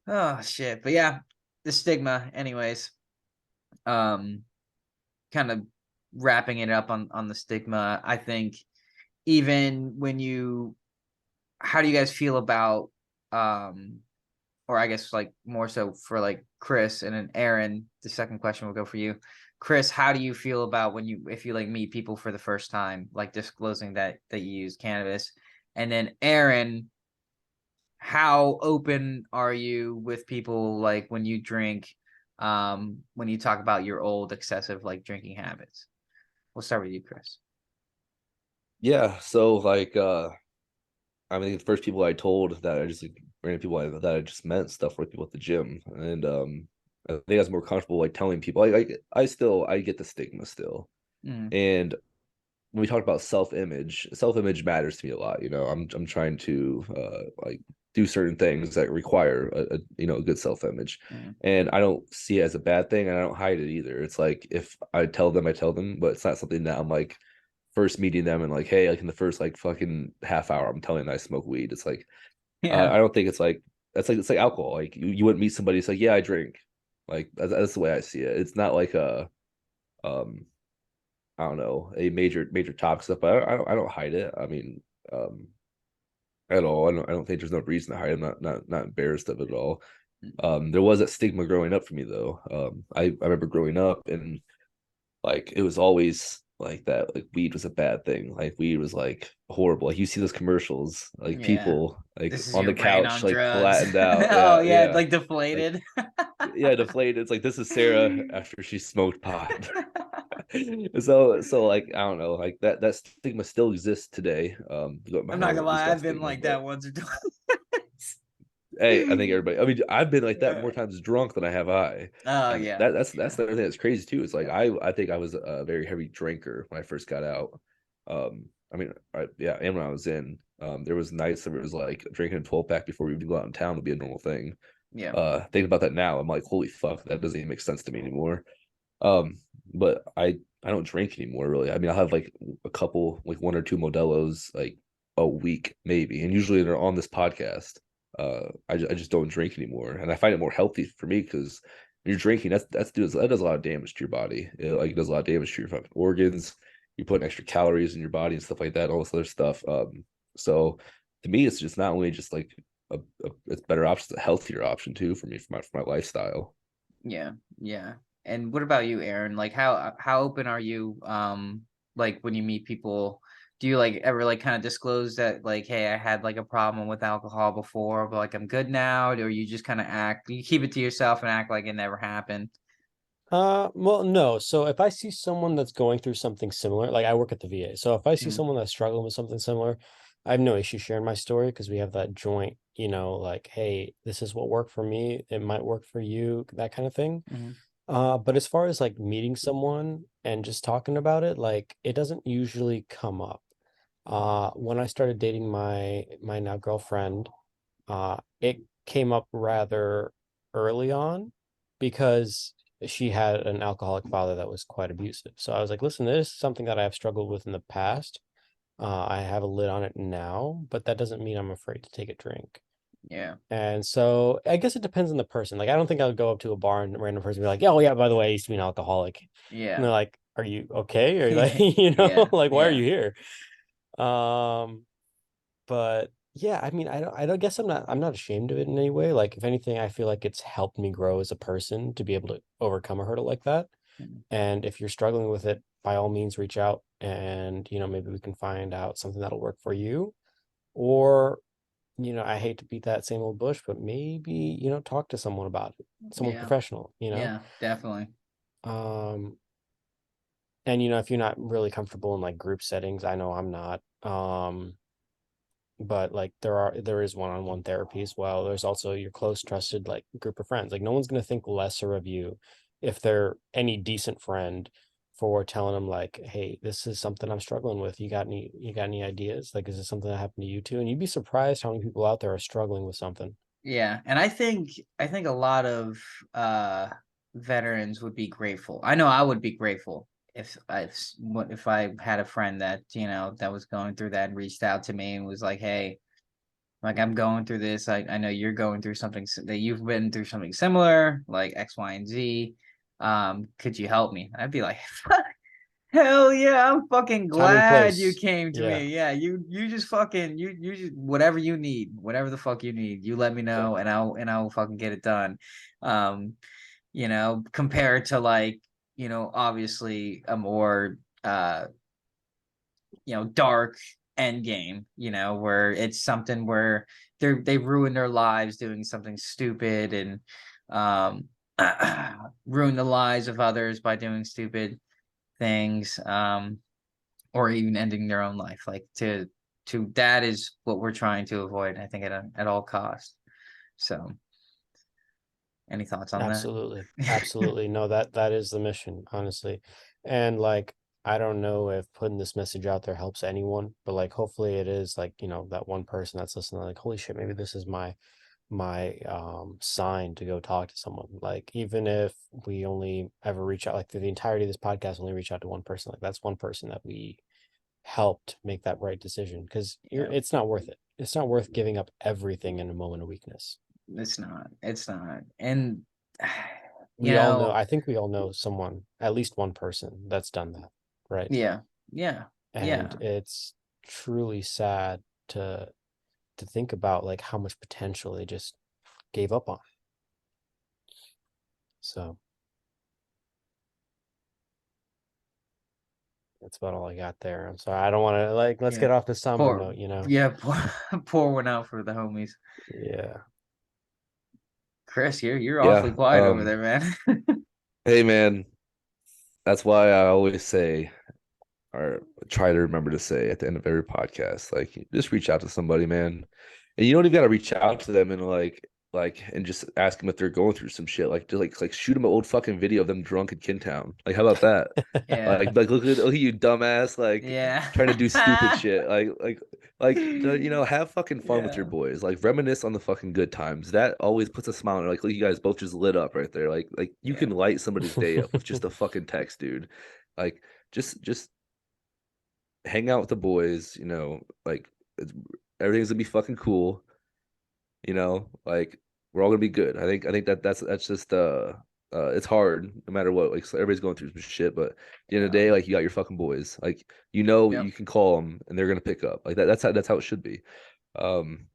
[SPEAKER 1] Oh shit. But yeah, the stigma anyways. Um Kind of wrapping it up on the stigma, I think even when you how do you guys feel about um or I guess like more so for like Chris and then Aaron, the second question will go for you. Chris, how do you feel about if you like meet people for the first time, like disclosing that you use cannabis? And then Aaron, how open are you with people like when you drink, when you talk about your old excessive like drinking habits? We'll start with you, Chris.
[SPEAKER 2] Yeah, so like I mean the first people I told that I just like random people that I just met stuff were people at the gym. And I think I was more comfortable like telling people I get the stigma still.
[SPEAKER 1] Mm,
[SPEAKER 2] And when we talk about self-image matters to me a lot. I'm trying to like do certain things that require a good self-image.
[SPEAKER 1] mm,
[SPEAKER 2] And I don't see it as a bad thing, and I don't hide it either. It's like if I tell them, I tell them, but it's not something that I'm like first meeting them and like, hey, like in the first like fucking half hour, I'm telling them I smoke weed. It's like
[SPEAKER 1] yeah.
[SPEAKER 2] I don't think it's like it's like alcohol. Like you wouldn't meet somebody. It's like, yeah, I drink. Like that's the way I see it. It's not like a um I don't know, a major topic stuff, but I don't hide it. I mean, um, at all. I don't think there's no reason to hide. I'm not embarrassed of it at all. There was that stigma growing up for me though. I remember growing up and like it was always like that. Like weed was a bad thing. Like weed was like horrible. Like you see those commercials, like
[SPEAKER 1] Yeah.
[SPEAKER 2] people like
[SPEAKER 1] This is
[SPEAKER 2] on
[SPEAKER 1] your
[SPEAKER 2] the
[SPEAKER 1] brain
[SPEAKER 2] couch,
[SPEAKER 1] on
[SPEAKER 2] like
[SPEAKER 1] drugs.
[SPEAKER 2] flattened out.
[SPEAKER 1] Oh
[SPEAKER 2] Yeah,
[SPEAKER 1] yeah,
[SPEAKER 2] yeah.
[SPEAKER 1] like
[SPEAKER 2] Like
[SPEAKER 1] deflated.
[SPEAKER 2] yeah, deflated. It's like this is Sarah after she smoked pot. So like I don't know, like that stigma still exists today.
[SPEAKER 1] I'm
[SPEAKER 2] I
[SPEAKER 1] not
[SPEAKER 2] don't
[SPEAKER 1] gonna
[SPEAKER 2] use
[SPEAKER 1] lie,
[SPEAKER 2] that
[SPEAKER 1] I've been
[SPEAKER 2] stigma,
[SPEAKER 1] like
[SPEAKER 2] but
[SPEAKER 1] that once or twice.
[SPEAKER 2] hey, I think everybody. I mean, I've been like that
[SPEAKER 1] Uh,
[SPEAKER 2] more times drunk than I have high,
[SPEAKER 1] oh
[SPEAKER 2] and
[SPEAKER 1] yeah,
[SPEAKER 2] that's
[SPEAKER 1] yeah,
[SPEAKER 2] the other thing that's crazy too. It's like
[SPEAKER 1] yeah,
[SPEAKER 2] I think I was a very heavy drinker when I first got out. I mean, yeah, and when I was in, there was nights that it was like drinking a 12 pack before we would go out in town would be a normal thing.
[SPEAKER 1] yeah,
[SPEAKER 2] Thinking about that now, I'm like, holy fuck, that doesn't even make sense to me anymore. Um, but I don't drink anymore really. I mean, I'll have like a couple, like 1 or 2 Modelo's like a week maybe, and usually they're on this podcast. I just don't drink anymore, and I find it more healthy for me because when you're drinking, that does a lot of damage to your body. It does a lot of damage to your fucking organs. you're putting extra calories in your body and stuff like that, all this other stuff. So to me, it's just not only just like it's better option, it's a healthier option too for me for my lifestyle.
[SPEAKER 1] Yeah, yeah. And what about you, Aaron? Like how open are you like when you meet people, do you like ever like kind of disclose that like, hey, I had like a problem with alcohol before, but like I'm good now, or you just kind of act, you keep it to yourself and act like it never happened?
[SPEAKER 3] Well, no. So if I see someone that's going through something similar, like I work at the VA, so if I see
[SPEAKER 1] Mm,
[SPEAKER 3] someone that's struggling with something similar, I have no issue sharing my story because we have that joint, like, hey, this is what worked for me. It might work for you, that kind of thing.
[SPEAKER 1] mm,
[SPEAKER 3] But as far as like meeting someone and just talking about it, like it doesn't usually come up. When I started dating my now girlfriend, it came up rather early on because she had an alcoholic father that was quite abusive. So I was like, listen, this is something that I have struggled with in the past. I have a lid on it now, but that doesn't mean I'm afraid to take a drink.
[SPEAKER 1] yeah.
[SPEAKER 3] And so I guess it depends on the person. Like, I don't think I would go up to a bar and a random person be like, oh, yeah, by the way, I used to be an alcoholic. And
[SPEAKER 1] Yeah.
[SPEAKER 3] they're like, are you okay? Or like,
[SPEAKER 1] Yeah. Yeah.
[SPEAKER 3] like, why are
[SPEAKER 1] Yeah.
[SPEAKER 3] you here? Um, but yeah, I mean, I don't guess I'm not ashamed of it in any way. Like, if anything, I feel like it's helped me grow as a person to be able to overcome a hurdle like that.
[SPEAKER 1] Mm,
[SPEAKER 3] And if you're struggling with it, by all means, reach out and, maybe we can find out something that'll work for you. Or, I hate to beat that same old bush, but maybe, talk to someone about it, someone
[SPEAKER 1] yeah.
[SPEAKER 3] professional.
[SPEAKER 1] Yeah, definitely.
[SPEAKER 3] Um, and if you're not really comfortable in like group settings, I know I'm not. But like there is one-on-one therapy as well. There's also your close trusted like group of friends. Like no one's going to think lesser of you if they're any decent friend for telling them like, hey, this is something I'm struggling with. You got any ideas? Like, is this something that happened to you too? And you'd be surprised how many people out there are struggling with something.
[SPEAKER 1] Yeah, and I think a lot of uh veterans would be grateful. I know I would be grateful if I had a friend that, that was going through that and reached out to me and was like, "Hey, like I'm going through this. I know you're going through something that you've been through something similar, like X, Y, and Z. Could you help me?" I'd be like, hell yeah, I'm fucking
[SPEAKER 3] Time and
[SPEAKER 1] glad you
[SPEAKER 3] place.
[SPEAKER 1] came to
[SPEAKER 3] Yeah,
[SPEAKER 1] me. Yeah, you just fucking you just whatever you need, whatever the fuck you need, you let me know
[SPEAKER 3] exactly.
[SPEAKER 1] and I'll fucking get it done. Um, compared to like, obviously a more dark end game, where it's something where they ruin their lives doing something stupid and um ruin the lives of others by doing stupid things. Or even ending their own life. Like to that is what we're trying to avoid, I think, at all costs. So, any thoughts on that?
[SPEAKER 3] Absolutely. Absolutely. No, that is the mission, honestly. And like I don't know if putting this message out there helps anyone, but like hopefully it is like, that one person that's listening, like, holy shit, maybe this is my sign to go talk to someone. Like even if we only ever reach out, like through the entirety of this podcast, only reach out to one person, like that's one person that we helped make that right decision. Because
[SPEAKER 1] Yeah,
[SPEAKER 3] it's not worth it. It's not worth giving up everything in a moment of weakness.
[SPEAKER 1] it's not. It's not. And you
[SPEAKER 3] We all know,
[SPEAKER 1] know,
[SPEAKER 3] I think we all know someone, at least one person that's done that, right?
[SPEAKER 1] yeah, yeah,
[SPEAKER 3] And
[SPEAKER 1] yeah,
[SPEAKER 3] it's truly sad to think about like how much potential they just gave up on. So that's about all I got there. I'm sorry. I don't want to like let's
[SPEAKER 1] yeah.
[SPEAKER 3] get off the somber
[SPEAKER 1] Pour,
[SPEAKER 3] note.
[SPEAKER 1] yeah, pour one out for the homies.
[SPEAKER 3] Yeah.
[SPEAKER 1] Chris, you're awfully
[SPEAKER 2] Yeah.
[SPEAKER 1] quiet over there, man.
[SPEAKER 2] Hey man, that's why I always say or try to remember to say at the end of every podcast, like just reach out to somebody, man. And you don't even gotta reach out to them and and just ask them if they're going through some shit. Like just like shoot them an old fucking video of them drunk in Kintown. Like how about that?
[SPEAKER 1] Yeah,
[SPEAKER 2] Like look at you dumbass, like
[SPEAKER 1] yeah,
[SPEAKER 2] trying to do stupid shit. Have fucking fun with your
[SPEAKER 1] yeah,
[SPEAKER 2] boys. Like reminisce on the fucking good times. That always puts a smile on. Like look, you guys both just lit up right there. Like you
[SPEAKER 1] yeah,
[SPEAKER 2] can light somebody's day up with just a fucking text, dude. Like just hang out with the boys, it's, everything's gonna be fucking cool, like we're all gonna be good. I think that's just it's hard no matter what. Like, so everybody's going through some shit, but at the end of the day, like, you got your fucking boys. Like,
[SPEAKER 1] Yep.
[SPEAKER 2] you can call them and they're gonna pick up. Like that's how it should be. Um,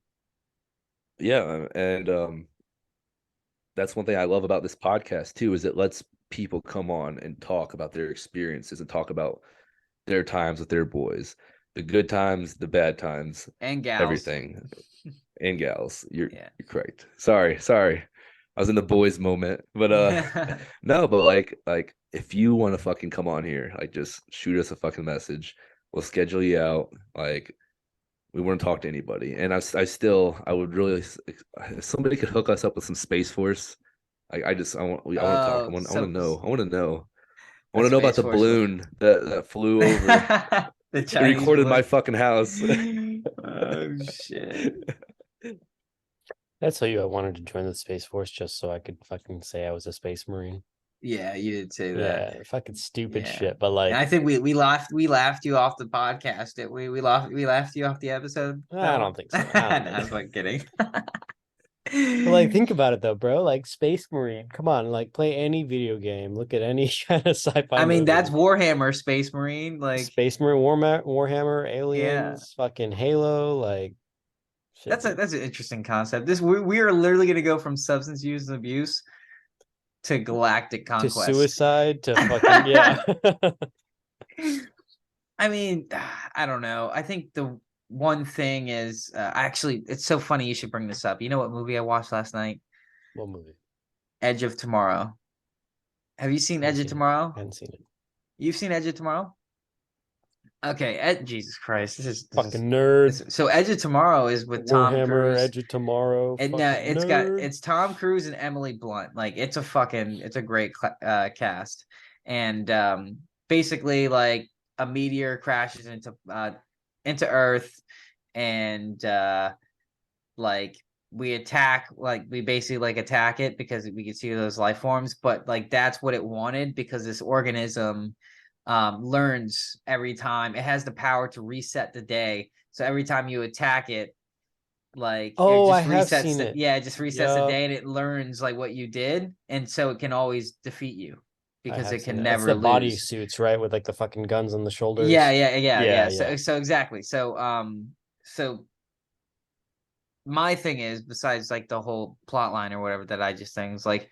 [SPEAKER 2] yeah, and that's one thing I love about this podcast too, is it lets people come on and talk about their experiences and talk about their times with their boys, the good times, the bad times,
[SPEAKER 1] And gals.
[SPEAKER 2] everything, and gals. You're
[SPEAKER 1] Yeah.
[SPEAKER 2] you're correct. Sorry. I was in the boys moment, but no, but like if you want to fucking come on here, like just shoot us a fucking message. We'll schedule you out. Like we want to talk to anybody, and I would really, if somebody could hook us up with some Space Force. I want to talk. I want to know. I want to know. I want to know about
[SPEAKER 1] Space
[SPEAKER 2] the
[SPEAKER 1] Force would-
[SPEAKER 2] balloon that flew over
[SPEAKER 1] the
[SPEAKER 2] and
[SPEAKER 1] Chinese
[SPEAKER 2] recorded
[SPEAKER 1] balloon.
[SPEAKER 2] my fucking house.
[SPEAKER 1] Oh shit.
[SPEAKER 3] I tell you, I wanted to join the Space Force just so I could fucking say I was a Space Marine.
[SPEAKER 1] Yeah, you did say that.
[SPEAKER 3] Yeah, fucking stupid
[SPEAKER 1] Yeah.
[SPEAKER 3] shit. But
[SPEAKER 1] And
[SPEAKER 3] like,
[SPEAKER 1] I think we laughed you off the podcast. Did we laughed you off the episode.
[SPEAKER 3] I don't think so.
[SPEAKER 1] No, I'm fucking kidding.
[SPEAKER 3] but like, think about it though, bro. Like, Space Marine. Come on, like, play any video game. Look at any kind of sci-fi.
[SPEAKER 1] I mean,
[SPEAKER 3] movie.
[SPEAKER 1] that's Warhammer Space Marine. Like,
[SPEAKER 3] Space Marine, Warhammer, Aliens, fucking Halo. Like, shit,
[SPEAKER 1] that's an interesting concept. We are literally gonna go from substance use and abuse to galactic
[SPEAKER 3] to
[SPEAKER 1] conquest.
[SPEAKER 3] suicide to fucking yeah.
[SPEAKER 1] I mean, I don't know. I think the one thing is actually, it's so funny you should bring this up. You know what movie I watched last night?
[SPEAKER 3] What movie?
[SPEAKER 1] Edge of Tomorrow. Have you seen Edge of Tomorrow?
[SPEAKER 3] I haven't seen it.
[SPEAKER 1] You've seen Edge of Tomorrow? Okay, Jesus Christ, this is
[SPEAKER 3] Fucking nerd.
[SPEAKER 1] So Edge of Tomorrow is with Tom
[SPEAKER 3] Warhammer,
[SPEAKER 1] Cruise.
[SPEAKER 3] Edge of Tomorrow.
[SPEAKER 1] And
[SPEAKER 3] fucking nerd.
[SPEAKER 1] it's Tom Cruise and Emily Blunt. Like it's a great cast. And basically like a meteor crashes into Earth, and like we basically like attack it because we can see those life forms, but like that's what it wanted, because this organism learns every time. It has the power to reset the day, so every time you attack it, like
[SPEAKER 3] I
[SPEAKER 1] just
[SPEAKER 3] have
[SPEAKER 1] resets
[SPEAKER 3] seen it.
[SPEAKER 1] Yeah, it just resets the
[SPEAKER 3] Yup.
[SPEAKER 1] day, and it learns like what you did, and so it can always defeat you because it can never
[SPEAKER 3] It's the
[SPEAKER 1] lose.
[SPEAKER 3] body suits, right? With like the fucking guns on the shoulders.
[SPEAKER 1] Yeah. So exactly. So my thing is, besides like the whole plot line or whatever that I just think is like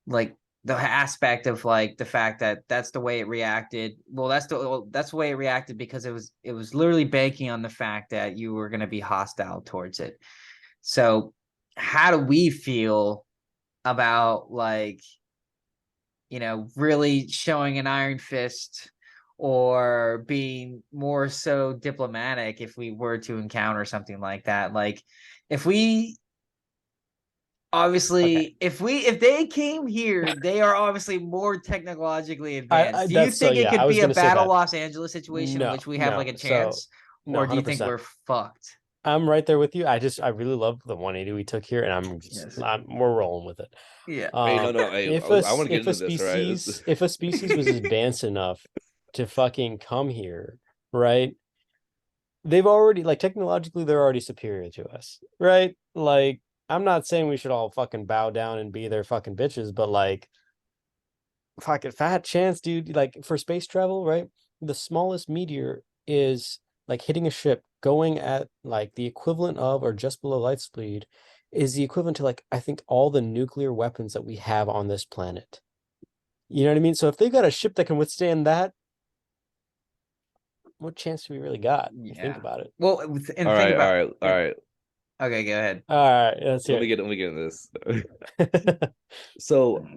[SPEAKER 1] the aspect of like the fact that that's the way it reacted. Well, that's the way it reacted because it was literally banking on the fact that you were going to be hostile towards it. So how do we feel about like, really showing an iron fist or being more so diplomatic if we were to encounter something like that? Like if we obviously if they came here, they are obviously more technologically advanced. Do you think it could be a battle Los Angeles situation in which we have like a chance? Or do you think we're fucked?
[SPEAKER 3] I'm right there with you. I really love the 180 we took here, and we're rolling with it.
[SPEAKER 1] Yeah.
[SPEAKER 2] Hey, no. Hey, I want to get into this, right?
[SPEAKER 3] If a species was advanced enough to fucking come here, right? They've already, like, technologically, they're already superior to us, right? Like, I'm not saying we should all fucking bow down and be their fucking bitches, but like, fucking fat chance, dude. Like for space travel, right? The smallest meteor is like hitting a ship going at like the equivalent of or just below light speed is the equivalent to like, I think, all the nuclear weapons that we have on this planet. You know what I mean? So if they've got a ship that can withstand that, what chance do we really got? You think about it.
[SPEAKER 1] Well,
[SPEAKER 2] all right.
[SPEAKER 1] Okay, go ahead.
[SPEAKER 3] All right, let's hear.
[SPEAKER 2] Let me get into this. So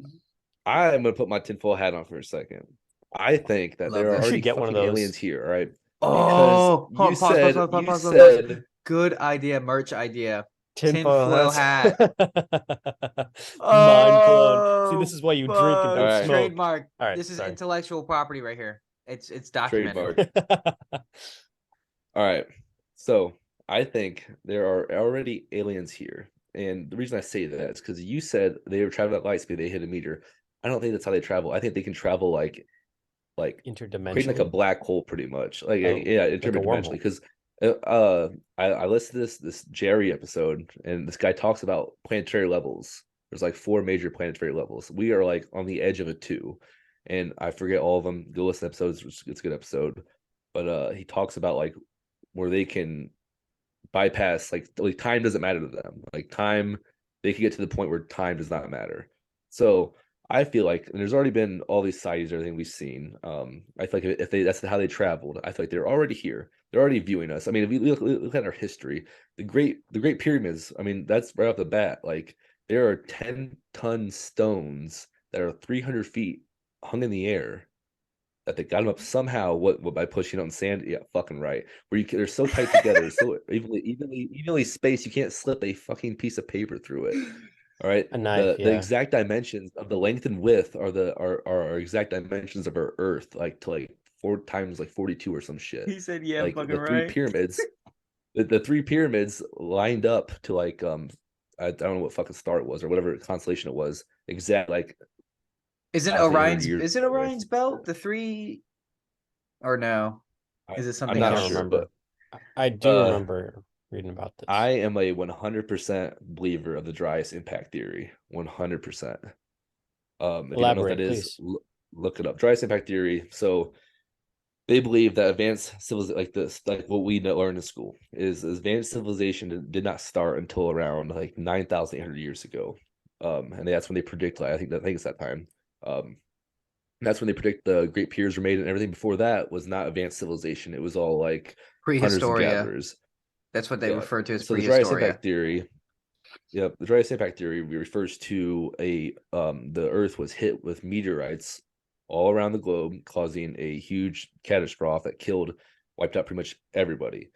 [SPEAKER 2] I'm gonna put my tinfoil hat on for a second. I think that there are already fucking aliens here, right?
[SPEAKER 1] Oh,
[SPEAKER 2] you said
[SPEAKER 1] good idea, merch idea.
[SPEAKER 3] Tinfoil hat. Mind blown. See, this is why you drink and don't smoke.
[SPEAKER 1] Trademark. All right, this is intellectual property right here. It's documented.
[SPEAKER 2] All right. So I think there are already aliens here. And the reason I say that is because you said they were traveling at light speed, they hit a meteor. I don't think that's how they travel. I think they can travel like
[SPEAKER 3] interdimensionally,
[SPEAKER 2] creating like a black hole, pretty much. Interdimensionally. Because I listened to this Jerry episode, and this guy talks about planetary levels There's like 4 major planetary levels. We are like on the edge of a 2, and I forget all of them. Go listen to episodes. It's a good episode, but he talks about like where they can bypass like time doesn't matter to them. Like time, they can get to the point where time does not matter. So I feel like, and there's already been all these sightings, everything we've seen. I feel like if they that's how they traveled, I feel like they're already here. They're already viewing us. I mean, if we look at our history, the Great Pyramids. I mean, that's right off the bat. Like there are 10-ton stones that are 300 feet hung in the air that they got them up somehow. What by pushing on sand? Yeah, fucking right. Where they're so tight together, so evenly spaced, you can't slip a fucking piece of paper through it. All right.
[SPEAKER 3] A knife,
[SPEAKER 2] The
[SPEAKER 3] yeah.
[SPEAKER 2] exact dimensions of the length and width are exact dimensions of our Earth, like to like 4 times like 42 or some shit.
[SPEAKER 1] He said, "Yeah,
[SPEAKER 2] Like
[SPEAKER 1] fucking
[SPEAKER 2] the three
[SPEAKER 1] right."
[SPEAKER 2] pyramids, the 3 pyramids lined up to like I don't know what fucking star it was or whatever constellation it was. Exact like
[SPEAKER 1] Isn't
[SPEAKER 2] 1,800
[SPEAKER 1] Orion's?
[SPEAKER 2] years
[SPEAKER 1] Is it
[SPEAKER 2] away.
[SPEAKER 1] Orion's belt? The three, or no? Is it
[SPEAKER 2] I'm
[SPEAKER 1] something
[SPEAKER 3] I
[SPEAKER 2] not
[SPEAKER 3] can't
[SPEAKER 1] else?
[SPEAKER 2] sure,
[SPEAKER 3] remember.
[SPEAKER 2] but
[SPEAKER 3] I do remember reading about this.
[SPEAKER 2] I am a 100% believer of the driest impact theory. 100%. If you don't know what that
[SPEAKER 3] Elaborate,
[SPEAKER 2] is,
[SPEAKER 3] please.
[SPEAKER 2] look it up. Driest impact theory. So they believe that advanced civilization, like this, like what we learned in school, is advanced civilization did not start until around like 9,800 years ago. And that's when they predict. Like, I think it's that time. And that's when they predict the Great Pyramids were made, and everything before that was not advanced civilization. It was all like hunters and
[SPEAKER 1] Prehistoria.
[SPEAKER 2] gatherers.
[SPEAKER 1] That's what they
[SPEAKER 2] Yeah.
[SPEAKER 1] refer to as
[SPEAKER 2] So the driest
[SPEAKER 1] prehistoria.
[SPEAKER 2] impact theory. Yep, the driest impact theory refers to the Earth was hit with meteorites all around the globe, causing a huge catastrophe that wiped out pretty much everybody.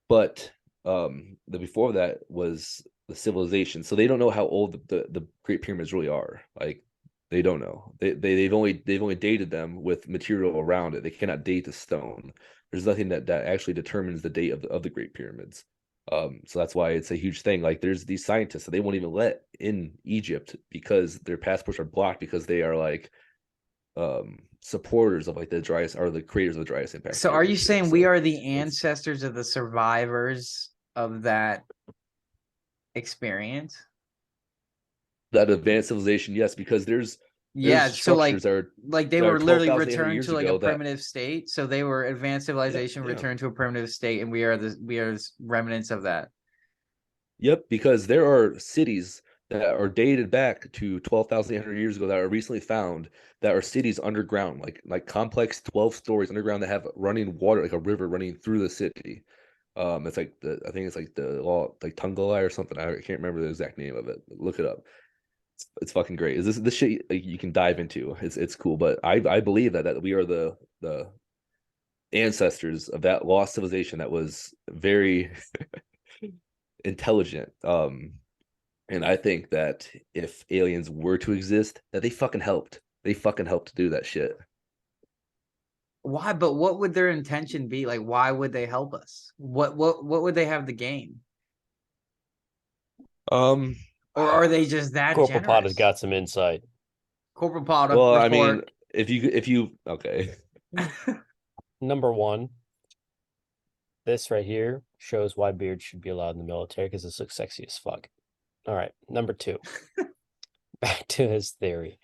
[SPEAKER 2] But the before that was the civilization. So they don't know how old the Great Pyramids really are. Like they don't know. They've only dated them with material around it. They cannot date the stone. There's nothing that actually determines the date of the Great Pyramids. So that's why it's a huge thing. Like there's these scientists that they won't even let in Egypt because their passports are blocked because they are like supporters of like the driest or the creators of the driest impact
[SPEAKER 1] So,
[SPEAKER 2] theory
[SPEAKER 1] are
[SPEAKER 2] and
[SPEAKER 1] you
[SPEAKER 2] shit.
[SPEAKER 1] saying we
[SPEAKER 2] So
[SPEAKER 1] are the
[SPEAKER 2] it's
[SPEAKER 1] ancestors of the survivors of that experience?
[SPEAKER 2] that advanced civilization, yes, because there's
[SPEAKER 1] Yeah. So,
[SPEAKER 2] structures
[SPEAKER 1] like they
[SPEAKER 2] that are
[SPEAKER 1] were literally
[SPEAKER 2] 12,800
[SPEAKER 1] returned
[SPEAKER 2] years
[SPEAKER 1] to like a
[SPEAKER 2] ago that
[SPEAKER 1] primitive state. So they were advanced
[SPEAKER 2] yep,
[SPEAKER 1] civilization
[SPEAKER 2] yeah.
[SPEAKER 1] returned to a primitive state, and we are remnants of that.
[SPEAKER 2] Yep, because there are cities that are dated back to 12,800 years ago that are recently found that are cities underground, like complex 12 stories underground that have running water, like a river running through the city. It's like I think it's like the law, like Tungalai or something. I can't remember the exact name of it. Look it up. It's fucking great. Is this shit like, you can dive into? It's cool, but I believe that we are the ancestors of that lost civilization that was very intelligent. And I think that if aliens were to exist, that they fucking helped. They fucking helped to do that shit.
[SPEAKER 1] Why? But what would their intention be? Like, why would they help us? What would they have to gain?
[SPEAKER 2] Um,
[SPEAKER 1] Or are they just that
[SPEAKER 3] Corporal Pod has
[SPEAKER 1] generous?
[SPEAKER 3] got some insight.
[SPEAKER 1] Corporal Potter
[SPEAKER 2] well, I mean,
[SPEAKER 1] report.
[SPEAKER 2] if you okay,
[SPEAKER 3] Number one, this right here shows why beards should be allowed in the military because this looks sexy as fuck. All right. Number two, back to his theory.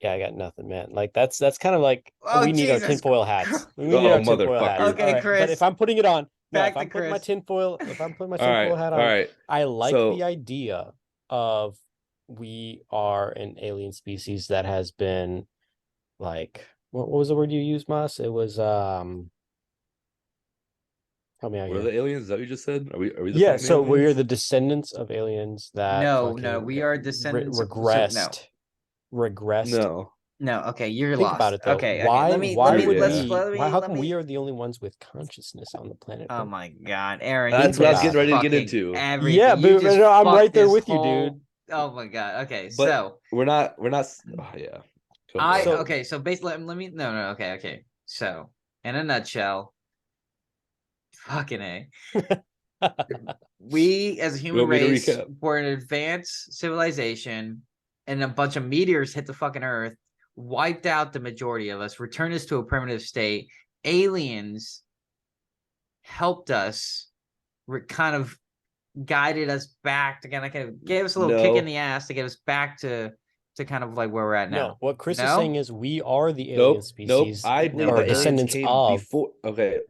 [SPEAKER 3] Yeah, I got nothing, man. Like that's kind of like
[SPEAKER 1] Oh,
[SPEAKER 3] we need our
[SPEAKER 1] Jesus.
[SPEAKER 3] tinfoil hats. We need
[SPEAKER 2] oh
[SPEAKER 3] our tinfoil hats.
[SPEAKER 2] motherfucker.
[SPEAKER 1] Okay,
[SPEAKER 3] All right. But if
[SPEAKER 1] Chris.
[SPEAKER 3] I'm putting it on, no,
[SPEAKER 1] Back to Chris.
[SPEAKER 3] if I'm putting my
[SPEAKER 2] All right,
[SPEAKER 3] tinfoil hat
[SPEAKER 2] all
[SPEAKER 3] on,
[SPEAKER 2] right.
[SPEAKER 3] I like
[SPEAKER 2] So
[SPEAKER 3] the idea of we are an alien species that has been like what was the word you used, Mas? It was help me out
[SPEAKER 2] what are
[SPEAKER 3] here.
[SPEAKER 2] the aliens? Is that what you just said? Are we the
[SPEAKER 3] Yeah,
[SPEAKER 2] fucking
[SPEAKER 3] so we are
[SPEAKER 2] aliens?
[SPEAKER 3] the descendants of aliens that
[SPEAKER 1] No,
[SPEAKER 3] fucking
[SPEAKER 1] we are descendants of no.
[SPEAKER 3] regressed.
[SPEAKER 2] No.
[SPEAKER 1] No, okay, you're
[SPEAKER 3] Think about
[SPEAKER 1] lost.
[SPEAKER 3] it though.
[SPEAKER 1] Okay. Let
[SPEAKER 3] Why
[SPEAKER 1] me
[SPEAKER 3] would
[SPEAKER 1] let's
[SPEAKER 2] Yeah.
[SPEAKER 3] we
[SPEAKER 1] let me
[SPEAKER 3] how
[SPEAKER 1] let
[SPEAKER 3] come we
[SPEAKER 1] me
[SPEAKER 3] are the only ones with consciousness on the planet
[SPEAKER 1] Oh
[SPEAKER 3] Earth?
[SPEAKER 1] my god, Aaron, you
[SPEAKER 2] That's
[SPEAKER 3] Think
[SPEAKER 2] what I was
[SPEAKER 1] just
[SPEAKER 2] getting
[SPEAKER 3] about
[SPEAKER 2] ready
[SPEAKER 3] it.
[SPEAKER 2] to get
[SPEAKER 1] fucking
[SPEAKER 2] into.
[SPEAKER 3] Yeah,
[SPEAKER 1] everything. You
[SPEAKER 3] but
[SPEAKER 1] just
[SPEAKER 3] no, I'm right
[SPEAKER 1] fucked
[SPEAKER 3] there
[SPEAKER 1] this
[SPEAKER 3] with you,
[SPEAKER 1] whole
[SPEAKER 3] dude.
[SPEAKER 1] Oh my god. Okay,
[SPEAKER 2] But
[SPEAKER 1] so
[SPEAKER 2] we're not oh, yeah. Go ahead.
[SPEAKER 3] So
[SPEAKER 1] okay, so basically let me no, okay. So in a nutshell, fucking A. We as a
[SPEAKER 2] You
[SPEAKER 1] human
[SPEAKER 2] want me to
[SPEAKER 1] race
[SPEAKER 2] recap?
[SPEAKER 1] were an advanced civilization, and a bunch of meteors hit the fucking earth, wiped out the majority of us, returned us to a primitive state. Aliens helped us kind of guided us back to kind of gave us a little kick in
[SPEAKER 2] No,
[SPEAKER 1] the ass to get us back to kind of like where we're at
[SPEAKER 3] No,
[SPEAKER 1] now.
[SPEAKER 3] what Chris is saying
[SPEAKER 1] No?
[SPEAKER 3] is we are the alien
[SPEAKER 2] nope, nope.
[SPEAKER 3] species
[SPEAKER 2] I
[SPEAKER 1] No,
[SPEAKER 2] believe
[SPEAKER 1] we're
[SPEAKER 3] or
[SPEAKER 2] that
[SPEAKER 1] not.
[SPEAKER 2] aliens
[SPEAKER 3] descendants
[SPEAKER 2] came
[SPEAKER 3] of.
[SPEAKER 2] before. Okay,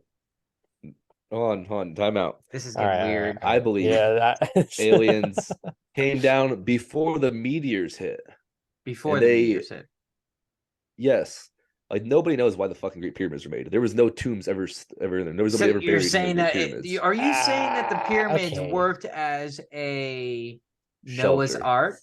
[SPEAKER 2] hold on, time out.
[SPEAKER 1] This is
[SPEAKER 3] All
[SPEAKER 1] getting
[SPEAKER 3] right, all right,
[SPEAKER 1] weird.
[SPEAKER 3] all
[SPEAKER 2] I
[SPEAKER 3] right.
[SPEAKER 2] believe
[SPEAKER 3] Yeah,
[SPEAKER 2] aliens came down before the meteors hit,
[SPEAKER 1] Before
[SPEAKER 2] and
[SPEAKER 1] the
[SPEAKER 2] they,
[SPEAKER 1] meteors hit.
[SPEAKER 2] yes, like nobody knows why the fucking Great Pyramids were made. There was no tombs ever in them. There was
[SPEAKER 1] So
[SPEAKER 2] nobody ever
[SPEAKER 1] you're
[SPEAKER 2] buried in the
[SPEAKER 1] saying
[SPEAKER 2] Great
[SPEAKER 1] that
[SPEAKER 2] Pyramids.
[SPEAKER 1] are you saying that the pyramids
[SPEAKER 3] okay.
[SPEAKER 1] worked as a Noah's
[SPEAKER 2] Shelter.
[SPEAKER 1] Ark?
[SPEAKER 2] Yes,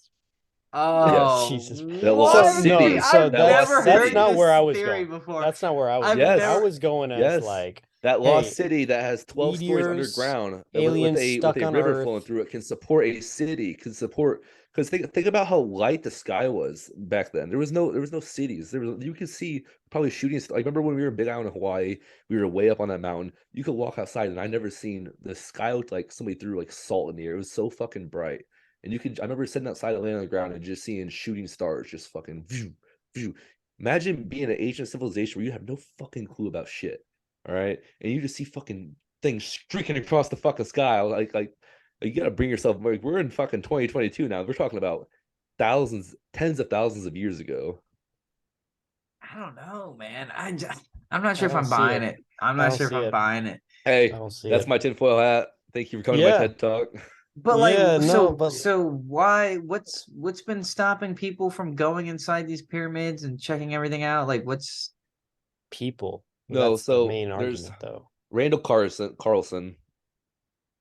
[SPEAKER 1] Oh,
[SPEAKER 3] Jesus.
[SPEAKER 2] that
[SPEAKER 3] So
[SPEAKER 2] lost
[SPEAKER 1] what?
[SPEAKER 3] no,
[SPEAKER 2] city.
[SPEAKER 3] so
[SPEAKER 1] I've
[SPEAKER 2] That lost
[SPEAKER 1] never
[SPEAKER 3] that's
[SPEAKER 1] heard
[SPEAKER 2] city.
[SPEAKER 3] not where
[SPEAKER 1] this
[SPEAKER 3] I was
[SPEAKER 1] theory
[SPEAKER 3] going.
[SPEAKER 1] before.
[SPEAKER 3] That's not where I was
[SPEAKER 1] I've
[SPEAKER 3] going. I
[SPEAKER 2] Yes,
[SPEAKER 1] never.
[SPEAKER 3] was going as
[SPEAKER 2] yes.
[SPEAKER 3] like,
[SPEAKER 2] That lost
[SPEAKER 3] hey,
[SPEAKER 2] city that has 12 stories
[SPEAKER 3] meteors,
[SPEAKER 2] underground with
[SPEAKER 3] aliens
[SPEAKER 2] a
[SPEAKER 3] stuck on
[SPEAKER 2] river flowing
[SPEAKER 3] Earth.
[SPEAKER 2] through it can support a city, can support because think about how light the sky was back then. There was no cities. You could see probably shooting. I remember when we were in Big Island in Hawaii, we were way up on that mountain. You could walk outside and I never seen the sky looked like somebody threw like salt in the air. It was so fucking bright. And I remember sitting outside and laying on the ground and just seeing shooting stars just fucking view, view. Imagine being an ancient civilization where you have no fucking clue about shit. All right. And you just see fucking things streaking across the fucking sky. Like you gotta bring yourself. Like, we're in fucking 2022 now. We're talking about thousands, tens of thousands of years ago.
[SPEAKER 1] I don't know, man. I'm not
[SPEAKER 3] I
[SPEAKER 1] sure if
[SPEAKER 3] don't
[SPEAKER 1] I'm
[SPEAKER 3] see
[SPEAKER 1] buying
[SPEAKER 3] it.
[SPEAKER 1] it. I'm
[SPEAKER 3] I
[SPEAKER 1] not
[SPEAKER 3] don't
[SPEAKER 1] sure if
[SPEAKER 3] see
[SPEAKER 1] I'm
[SPEAKER 3] it.
[SPEAKER 1] buying it.
[SPEAKER 3] I
[SPEAKER 2] Hey,
[SPEAKER 3] don't see
[SPEAKER 2] that's
[SPEAKER 3] it.
[SPEAKER 2] my tinfoil hat. Thank you for coming to my
[SPEAKER 3] Yeah,
[SPEAKER 2] TED talk.
[SPEAKER 1] But like,
[SPEAKER 3] yeah, no,
[SPEAKER 1] so
[SPEAKER 3] but
[SPEAKER 1] why? What's been stopping people from going inside these pyramids and checking everything out? Like, what's
[SPEAKER 3] people.
[SPEAKER 2] No,
[SPEAKER 3] That's the
[SPEAKER 2] so
[SPEAKER 3] main
[SPEAKER 2] there's
[SPEAKER 3] argument, though.
[SPEAKER 2] Randall Carlson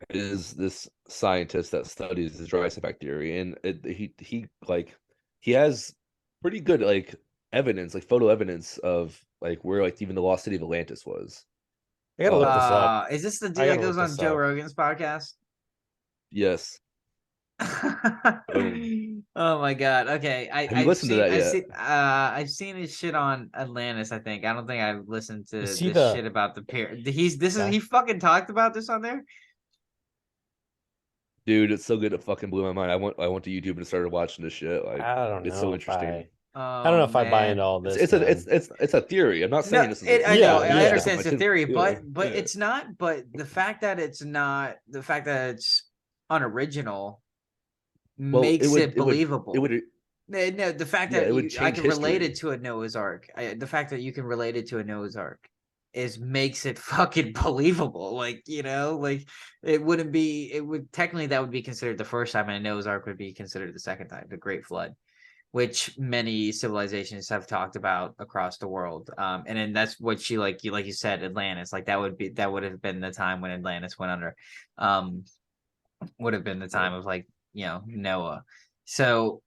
[SPEAKER 2] is this scientist that studies the dry ice theory, and he has pretty good like evidence, like photo evidence of like where like even the lost city of Atlantis was.
[SPEAKER 3] I gotta look this up.
[SPEAKER 1] is this the
[SPEAKER 3] I
[SPEAKER 1] dude that
[SPEAKER 3] gotta look
[SPEAKER 1] goes on
[SPEAKER 3] this
[SPEAKER 1] Joe
[SPEAKER 3] up.
[SPEAKER 1] Rogan's podcast?
[SPEAKER 2] Yes. Boom.
[SPEAKER 1] Oh my god. Okay.
[SPEAKER 2] Have you listened to that yet?
[SPEAKER 1] I've seen his shit on Atlantis, I think. I don't think I've listened
[SPEAKER 3] You
[SPEAKER 1] to
[SPEAKER 3] see
[SPEAKER 1] this
[SPEAKER 3] the
[SPEAKER 1] shit about the pier.
[SPEAKER 3] yeah.
[SPEAKER 1] He fucking talked about this on there?
[SPEAKER 2] Dude, it's so good it fucking blew my mind. I went to YouTube and started watching this shit. Like,
[SPEAKER 3] I don't
[SPEAKER 2] it's so
[SPEAKER 3] know if
[SPEAKER 2] interesting.
[SPEAKER 3] I don't
[SPEAKER 1] Oh
[SPEAKER 3] know if I buy into
[SPEAKER 1] man.
[SPEAKER 3] all
[SPEAKER 2] It's
[SPEAKER 3] this,
[SPEAKER 2] it's a
[SPEAKER 3] man.
[SPEAKER 2] it's a theory. I'm not
[SPEAKER 1] No,
[SPEAKER 2] saying this is a
[SPEAKER 1] I know,
[SPEAKER 3] Yeah,
[SPEAKER 1] I
[SPEAKER 2] it's
[SPEAKER 3] yeah.
[SPEAKER 2] just
[SPEAKER 1] understand
[SPEAKER 2] my
[SPEAKER 1] it's a theory,
[SPEAKER 2] yeah,
[SPEAKER 1] but
[SPEAKER 2] yeah.
[SPEAKER 1] it's not. But the fact that it's unoriginal
[SPEAKER 2] Well,
[SPEAKER 1] makes it
[SPEAKER 2] it
[SPEAKER 1] believable.
[SPEAKER 2] would
[SPEAKER 1] No, the fact
[SPEAKER 2] yeah,
[SPEAKER 1] that
[SPEAKER 2] it would
[SPEAKER 1] I
[SPEAKER 2] change
[SPEAKER 1] can relate it
[SPEAKER 2] history.
[SPEAKER 1] to a Noah's Ark, the fact that you can relate it to a Noah's Ark is makes it fucking believable. Like, like it would technically that would be considered the first time, and a Noah's Ark would be considered the second time, the Great Flood, which many civilizations have talked about across the world. And then that's what like you said, Atlantis, like that would have been the time when Atlantis went under. Would have been the
[SPEAKER 2] Yeah.
[SPEAKER 1] time of like, Noah. So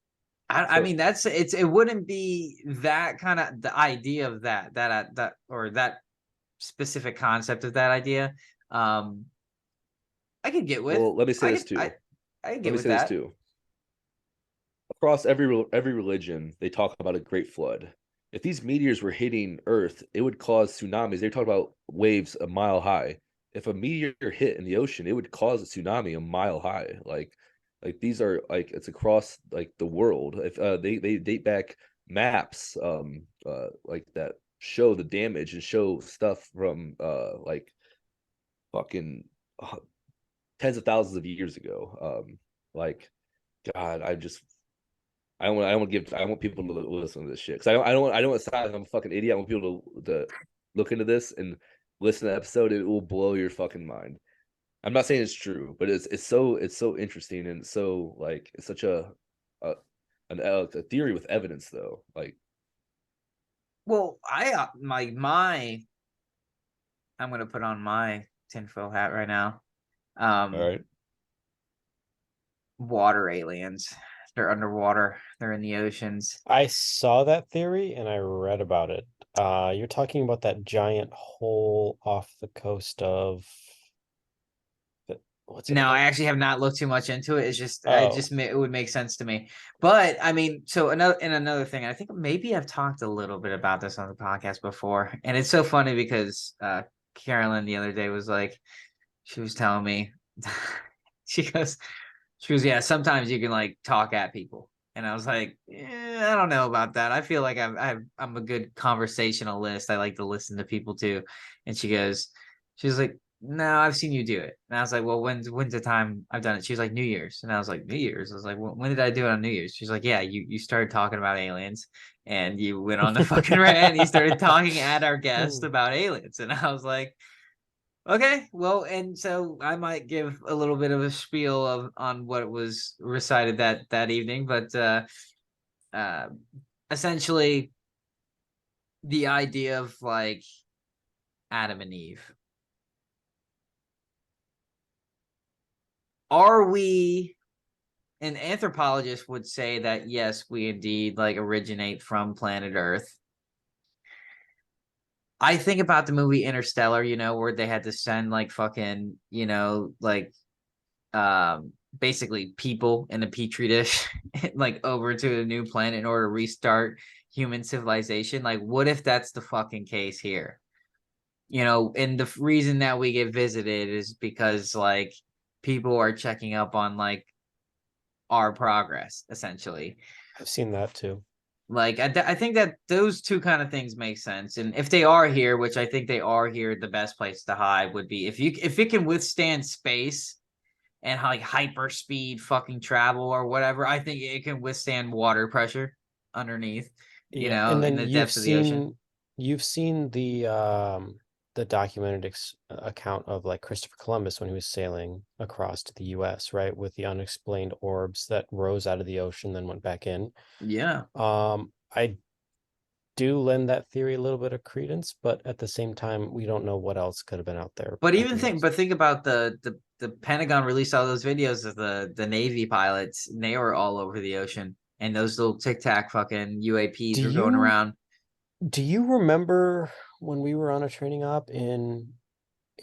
[SPEAKER 1] I
[SPEAKER 2] So
[SPEAKER 1] mean it wouldn't be that kind of the idea of that or that specific concept of that idea. Um I could get with.
[SPEAKER 2] well, let me say
[SPEAKER 1] I
[SPEAKER 2] this
[SPEAKER 1] could
[SPEAKER 2] too.
[SPEAKER 1] I could
[SPEAKER 2] Let
[SPEAKER 1] get
[SPEAKER 2] me
[SPEAKER 1] with
[SPEAKER 2] say this
[SPEAKER 1] that.
[SPEAKER 2] too. Across every religion, they talk about a great flood. If these meteors were hitting Earth, it would cause tsunamis. They talk about waves a mile high. If a meteor hit in the ocean, it would cause a tsunami a mile high. Like these are like it's across like the world. If they date back maps like that show the damage and show stuff from like fucking uh, tens of thousands of years ago. Like God, I want people to listen to this shit because I don't want to sound like I'm a fucking idiot. I want people to look into this and listen to the episode. It will blow your fucking mind. I'm not saying it's true, but it's so interesting and so like it's such a a theory with evidence though. Like,
[SPEAKER 1] Well, my I'm gonna put on my tinfoil hat right now.
[SPEAKER 2] all
[SPEAKER 1] Um
[SPEAKER 2] right,
[SPEAKER 1] Water aliens. They're underwater. They're in the oceans.
[SPEAKER 3] I saw that theory and I read about it. You're talking about that giant hole off the coast of what's it
[SPEAKER 1] No, I
[SPEAKER 3] called?
[SPEAKER 1] actually have not looked too much into it. It's
[SPEAKER 3] Oh,
[SPEAKER 1] it would make sense to me. But I mean, so another thing, I think maybe I've talked a little bit about this on the podcast before, and it's so funny because Carolyn the other day was like, she was telling me, she goes, yeah, sometimes you can like talk at people, and I was like, I don't know about that. I feel like I'm a good conversationalist. I like to listen to people too, and she was like, no, I've seen you do it. And I was like, well, when's the time I've done it? She was like, New Year's. And I was like, New Year's? I was like, well, when did I do it on New Year's? She's like, yeah, you started talking about aliens and you went on the fucking rant and you started talking at our guest
[SPEAKER 3] Hmm.
[SPEAKER 1] about aliens. And I was like, okay, well, and so I might give a little bit of a spiel of on what was recited that evening, but uh essentially the idea of like Adam and Eve. Are we an anthropologist would say that yes, we indeed like originate from planet Earth. I think about the movie Interstellar, where they had to send like fucking, like basically people in a petri dish like over to a new planet in order to restart human civilization. Like, what if that's the fucking case here? And the reason that we get visited is because like people are checking up on like our progress essentially.
[SPEAKER 3] I've seen that too.
[SPEAKER 1] Like I think that those two kind of things make sense, and if they are here, which I think they are here, the best place to hide would be if it can withstand space and like hyper speed fucking travel or whatever. I think it can withstand water pressure underneath,
[SPEAKER 3] Yeah, and
[SPEAKER 1] in
[SPEAKER 3] then
[SPEAKER 1] the depths of the ocean.
[SPEAKER 3] you've seen the documented account of like Christopher Columbus when he was sailing across to the US, right, with the unexplained orbs that rose out of the ocean then went back in.
[SPEAKER 1] Yeah,
[SPEAKER 3] I do lend that theory a little bit of credence, but at the same time, we don't know what else could have been out there
[SPEAKER 1] but
[SPEAKER 3] at
[SPEAKER 1] even
[SPEAKER 3] the
[SPEAKER 1] think,
[SPEAKER 3] most.
[SPEAKER 1] but think about the Pentagon released all those videos of the Navy pilots, and they were all over the ocean, and those little tic tac fucking
[SPEAKER 3] Do
[SPEAKER 1] UAPs were going
[SPEAKER 3] you
[SPEAKER 1] around.
[SPEAKER 3] do you remember when we were on a training op in,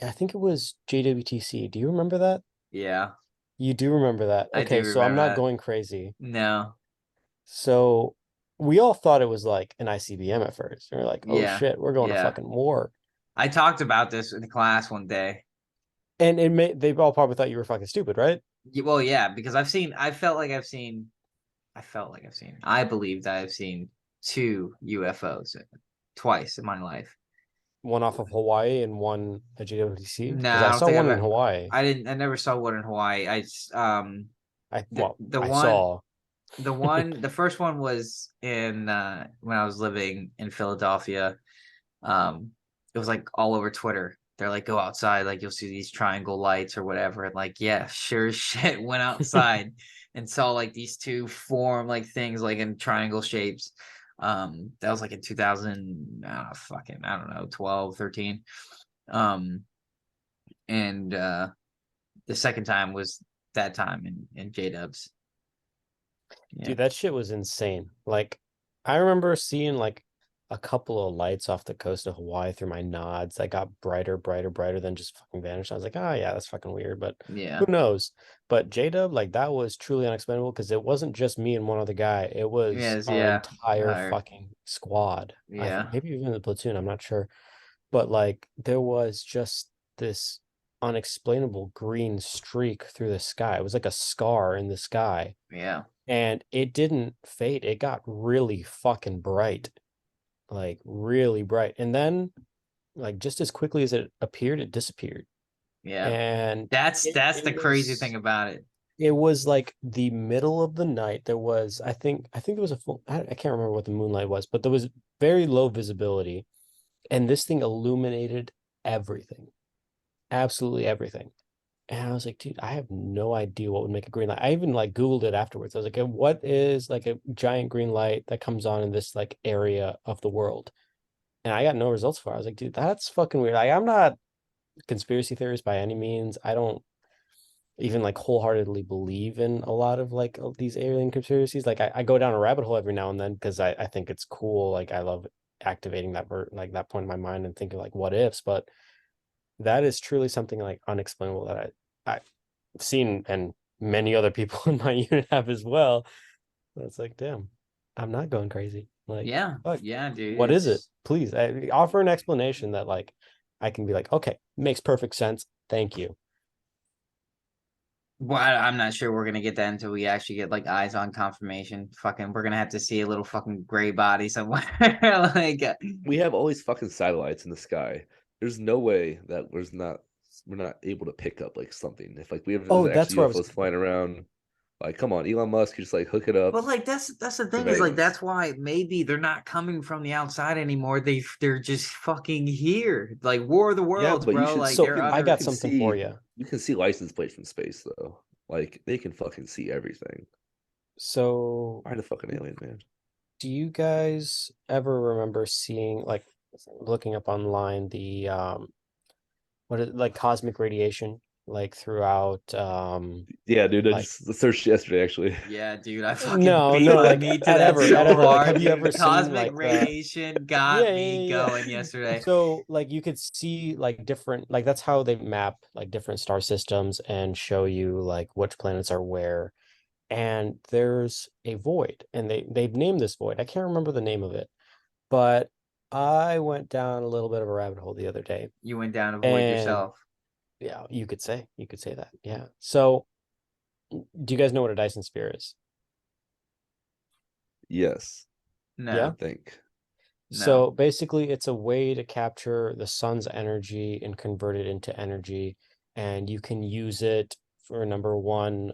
[SPEAKER 3] I think it was JWTC. Do you remember that?
[SPEAKER 1] Yeah,
[SPEAKER 3] You do remember that.
[SPEAKER 1] I
[SPEAKER 3] Okay,
[SPEAKER 1] do
[SPEAKER 3] so I'm
[SPEAKER 1] remember
[SPEAKER 3] not
[SPEAKER 1] that.
[SPEAKER 3] going crazy.
[SPEAKER 1] No,
[SPEAKER 3] So we all thought it was like an ICBM at first. We are like, oh
[SPEAKER 1] yeah,
[SPEAKER 3] shit, we're going to
[SPEAKER 1] yeah.
[SPEAKER 3] fucking war.
[SPEAKER 1] I talked about this in class one day.
[SPEAKER 3] And they all probably thought you were fucking stupid, right?
[SPEAKER 1] Well, yeah, because I believe that I've seen two UFOs twice in my life.
[SPEAKER 3] One off of Hawaii and one at JWTC.
[SPEAKER 1] No,
[SPEAKER 3] Because
[SPEAKER 1] I
[SPEAKER 3] I
[SPEAKER 1] don't
[SPEAKER 3] saw
[SPEAKER 1] think
[SPEAKER 3] one in Hawaii.
[SPEAKER 1] I never saw one in Hawaii. The
[SPEAKER 3] I
[SPEAKER 1] one,
[SPEAKER 3] saw.
[SPEAKER 1] the first one was in when I was living in Philadelphia. Um, it was like all over Twitter. They're like, go outside, like you'll see these triangle lights or whatever. And like, yeah, sure as shit, went outside and saw like these two form like things like in triangle shapes. That was like in 2000, I don't know, 12, 13. And the second time was that time in J-Dubs. Yeah.
[SPEAKER 3] Dude, that shit was insane. Like, I remember seeing like a couple of lights off the coast of Hawaii through my nods that got brighter, brighter, brighter, then just fucking vanished. I was like, oh yeah, that's fucking weird, but
[SPEAKER 1] Yeah.
[SPEAKER 3] who knows? But J-Dub, like that was truly unexplainable because it wasn't just me and one other guy. It was
[SPEAKER 1] Yes,
[SPEAKER 3] our
[SPEAKER 1] yeah.
[SPEAKER 3] entire
[SPEAKER 1] Higher.
[SPEAKER 3] fucking squad. I think
[SPEAKER 1] Yeah.
[SPEAKER 3] maybe even the platoon, I'm not sure. But like there was just this unexplainable green streak through the sky. It was like a scar in the sky
[SPEAKER 1] Yeah.
[SPEAKER 3] and it didn't fade. It got really fucking bright, like really bright. And then, like just as quickly as it appeared, it disappeared.
[SPEAKER 1] Yeah.
[SPEAKER 3] And
[SPEAKER 1] That's the crazy thing about it.
[SPEAKER 3] it was like the middle of the night. There was, I think there was a full, I can't remember what the moonlight was, but there was very low visibility, and this thing illuminated everything, absolutely everything. And I was like, dude, I have no idea what would make a green light. I even like Googled it afterwards. I was like, what is like a giant green light that comes on in this like area of the world? And I got no results for it. I was like, dude, that's fucking weird. Like, I'm not a conspiracy theorist by any means. I don't even like wholeheartedly believe in a lot of like these alien conspiracies. Like I go down a rabbit hole every now and then because I think it's cool. Like I love activating like that point in my mind and thinking like what ifs, but that is truly something like unexplainable that I've seen and many other people in my unit have as well. It's like, damn, I'm not going crazy. Like,
[SPEAKER 1] Yeah.
[SPEAKER 3] fuck,
[SPEAKER 1] Yeah, dude.
[SPEAKER 3] what is it?
[SPEAKER 1] It's
[SPEAKER 3] Please offer an explanation that like I can be like, okay, makes perfect sense. Thank you.
[SPEAKER 1] well, I'm not sure we're gonna get that until we actually get like eyes on confirmation. Fucking, we're gonna have to see a little fucking gray body somewhere. like,
[SPEAKER 2] We have all these fucking satellites in the sky. There's no way that there's not we're not able to pick up like something. If like we have
[SPEAKER 3] Oh,
[SPEAKER 2] there's
[SPEAKER 3] that's
[SPEAKER 2] actually
[SPEAKER 3] where I was.
[SPEAKER 2] UFOs flying around, like come on, Elon Musk, you just like hook it up.
[SPEAKER 1] But like that's the thing is like
[SPEAKER 2] Conveyance.
[SPEAKER 1] that's why maybe they're not coming from the outside anymore. They're just fucking here. Like War of the
[SPEAKER 2] Yeah,
[SPEAKER 1] Worlds,
[SPEAKER 2] but you
[SPEAKER 1] bro.
[SPEAKER 2] should
[SPEAKER 1] Like
[SPEAKER 3] So
[SPEAKER 1] they're
[SPEAKER 3] I
[SPEAKER 1] under.
[SPEAKER 3] got something for you.
[SPEAKER 2] you can see license plates from space though. Like they can fucking see everything.
[SPEAKER 3] So
[SPEAKER 2] I'm the fucking alien, man.
[SPEAKER 3] do you guys ever remember seeing like looking up online the what is like cosmic radiation like throughout
[SPEAKER 2] Yeah, dude, I
[SPEAKER 3] like
[SPEAKER 2] just searched yesterday actually.
[SPEAKER 1] Yeah, dude, I fucking
[SPEAKER 3] no
[SPEAKER 1] beat
[SPEAKER 3] no
[SPEAKER 1] my
[SPEAKER 3] like
[SPEAKER 1] meat to
[SPEAKER 3] at
[SPEAKER 1] that
[SPEAKER 3] ever at
[SPEAKER 1] so
[SPEAKER 3] ever like
[SPEAKER 1] hard,
[SPEAKER 3] have you ever
[SPEAKER 1] dude.
[SPEAKER 3] seen
[SPEAKER 1] Cosmic
[SPEAKER 3] like the
[SPEAKER 1] radiation
[SPEAKER 3] yeah,
[SPEAKER 1] got me
[SPEAKER 3] yeah,
[SPEAKER 1] going
[SPEAKER 3] yeah.
[SPEAKER 1] yesterday.
[SPEAKER 3] So like you could see like different like that's how they map like different star systems and show you like which planets are where. And there's a void, and they've named this void. I can't remember the name of it, but I went down a little bit of a rabbit hole the other day,
[SPEAKER 1] You went down to void
[SPEAKER 3] and
[SPEAKER 1] yourself.
[SPEAKER 3] yeah, you could say that. Yeah. So, do you guys know what a Dyson sphere is?
[SPEAKER 2] Yes, I
[SPEAKER 3] Yeah.
[SPEAKER 1] No,
[SPEAKER 2] think.
[SPEAKER 1] no.
[SPEAKER 3] So basically, it's a way to capture the sun's energy and convert it into energy, and you can use it for number one,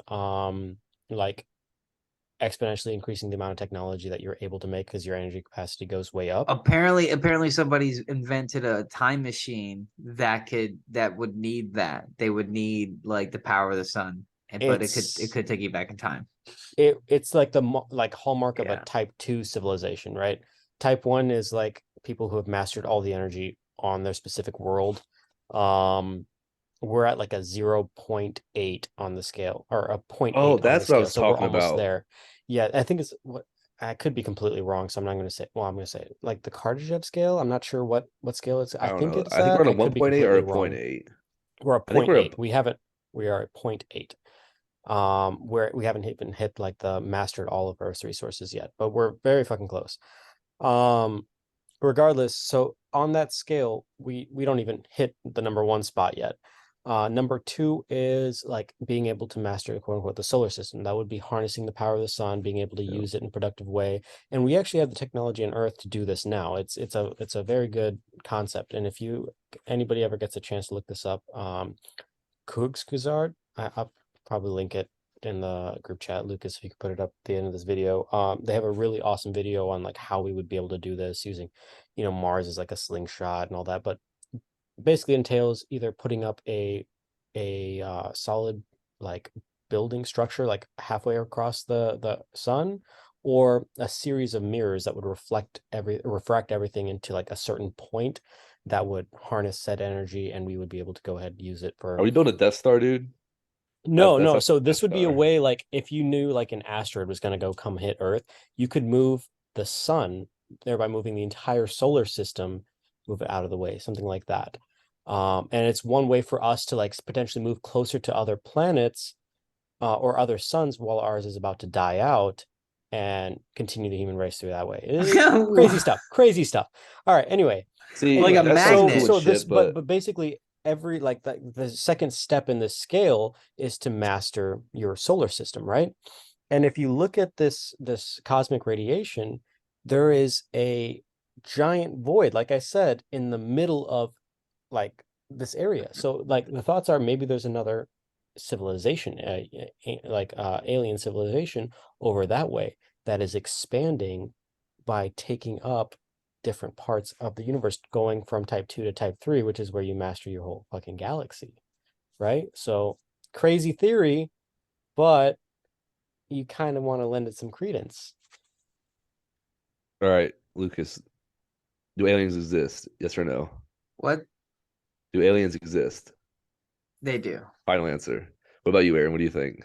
[SPEAKER 3] like exponentially increasing the amount of technology that you're able to make because your energy capacity goes way up.
[SPEAKER 1] Apparently somebody's invented a time machine that would need that. They would need like the power of the sun. But it
[SPEAKER 3] It's
[SPEAKER 1] could take you back in time.
[SPEAKER 3] it's like the like hallmark of a
[SPEAKER 1] Yeah.
[SPEAKER 3] type 2 civilization, right? Type 1 is like people who have mastered all the energy on their specific world. Um we're at like a 0.8 on the scale or a point
[SPEAKER 2] Oh,
[SPEAKER 3] 0.8 on the
[SPEAKER 2] that's what I
[SPEAKER 3] scale.
[SPEAKER 2] was
[SPEAKER 3] So we're
[SPEAKER 2] talking
[SPEAKER 3] almost
[SPEAKER 2] about.
[SPEAKER 3] there. Yeah, I think it's what I could be completely wrong, so I'm not going to say. Well, I'm going to say it. Like the Kardashev scale. I'm not sure what scale it's.
[SPEAKER 2] I
[SPEAKER 3] I
[SPEAKER 2] don't
[SPEAKER 3] think
[SPEAKER 2] know.
[SPEAKER 3] it's
[SPEAKER 2] I think we're
[SPEAKER 3] at.
[SPEAKER 2] on a
[SPEAKER 3] I could be
[SPEAKER 2] 1.8 or
[SPEAKER 3] completely
[SPEAKER 2] a point
[SPEAKER 3] wrong.
[SPEAKER 2] 8.
[SPEAKER 3] We're a
[SPEAKER 2] I think
[SPEAKER 3] point
[SPEAKER 2] we're a
[SPEAKER 3] 0.8. We haven't. We are at point 0.8. Where we haven't even hit like the mastered all of Earth's resources yet, but we're very fucking close. Um, Regardless, so on that scale, we don't even hit the number one spot yet. Number two is like being able to master quote unquote the solar system. That would be harnessing the power of the sun, being able to
[SPEAKER 2] yeah.
[SPEAKER 3] use it in a productive way. And we actually have the technology on Earth to do this now. It's a very good concept. And if you anybody ever gets a chance to look this up, Kurzgesagt, I'll probably link it in the group chat, Lucas, if you could put it up at the end of this video. They have a really awesome video on like how we would be able to do this using, Mars as like a slingshot and all that. But basically entails either putting up a solid like building structure like halfway across the sun, or a series of mirrors that would refract everything into like a certain point that would harness said energy, and we would be able to go ahead and use it
[SPEAKER 2] Are
[SPEAKER 3] for
[SPEAKER 2] we building a Death Star, dude? That's
[SPEAKER 3] no.
[SPEAKER 2] not
[SPEAKER 3] So
[SPEAKER 2] the Death
[SPEAKER 3] this would be a
[SPEAKER 2] Star.
[SPEAKER 3] way, like if you knew like an asteroid was going to go come hit Earth, you could move the sun, thereby moving the entire solar system, move it out of the way, something like that. And it's one way for us to like potentially move closer to other planets or other suns while ours is about to die out, and continue the human race through that way. Crazy stuff, crazy stuff. All right.
[SPEAKER 2] See,
[SPEAKER 1] Like a
[SPEAKER 3] Anyway,
[SPEAKER 2] that sounds
[SPEAKER 1] magnet.
[SPEAKER 2] cool and
[SPEAKER 3] so this,
[SPEAKER 2] shit, but
[SPEAKER 3] but basically every like the second step in this scale is to master your solar system, right? And if you look at this cosmic radiation, there is a giant void, like I said, in the middle of like this area. So like the thoughts are maybe there's another civilization, like alien civilization over that way that is expanding by taking up different parts of the universe, going from type 2 to type 3, which is where you master your whole fucking galaxy, right? So crazy theory, but you kind of want to lend it some credence.
[SPEAKER 2] all right, Lucas, do aliens exist? Yes or no?
[SPEAKER 1] What
[SPEAKER 2] Do aliens exist?
[SPEAKER 1] they do.
[SPEAKER 2] Final answer. What about you, Aaron? What do you think?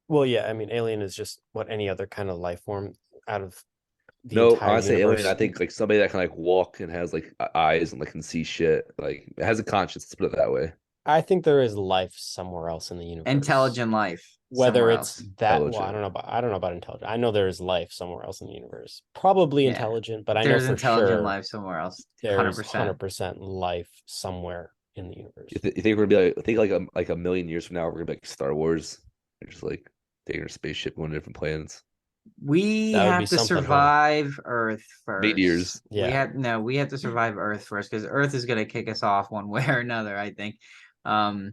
[SPEAKER 3] Well, yeah, I mean, alien is just what any other kind of life form out of the
[SPEAKER 2] No,
[SPEAKER 3] entire
[SPEAKER 2] honestly, alien. I
[SPEAKER 3] universe.
[SPEAKER 2] think like somebody that can like walk and has like eyes and like can see shit. Like it has a conscience. Let's put it that way.
[SPEAKER 3] I think there is life somewhere else in the universe.
[SPEAKER 1] Intelligent life
[SPEAKER 3] Whether
[SPEAKER 1] somewhere
[SPEAKER 3] it's
[SPEAKER 1] else.
[SPEAKER 3] that, well,
[SPEAKER 2] Intelligent.
[SPEAKER 3] I don't know about intelligent. I know there is life somewhere else in the universe. Probably
[SPEAKER 1] Yeah.
[SPEAKER 3] intelligent, but I know
[SPEAKER 1] There's
[SPEAKER 3] for
[SPEAKER 1] intelligent
[SPEAKER 3] sure
[SPEAKER 1] life somewhere else.
[SPEAKER 3] there's
[SPEAKER 1] 100%.
[SPEAKER 3] 100% life somewhere in the universe.
[SPEAKER 2] You think we're gonna be like? I think like a million years from now we're gonna be like Star Wars. We're just like taking our spaceship going to different planets.
[SPEAKER 1] We
[SPEAKER 3] That would be
[SPEAKER 1] have to
[SPEAKER 3] something, huh?
[SPEAKER 1] survive Earth
[SPEAKER 2] Meteors.
[SPEAKER 1] first.
[SPEAKER 3] Yeah.
[SPEAKER 1] We have to survive Earth first because Earth is gonna kick us off one way or another, I think. Um,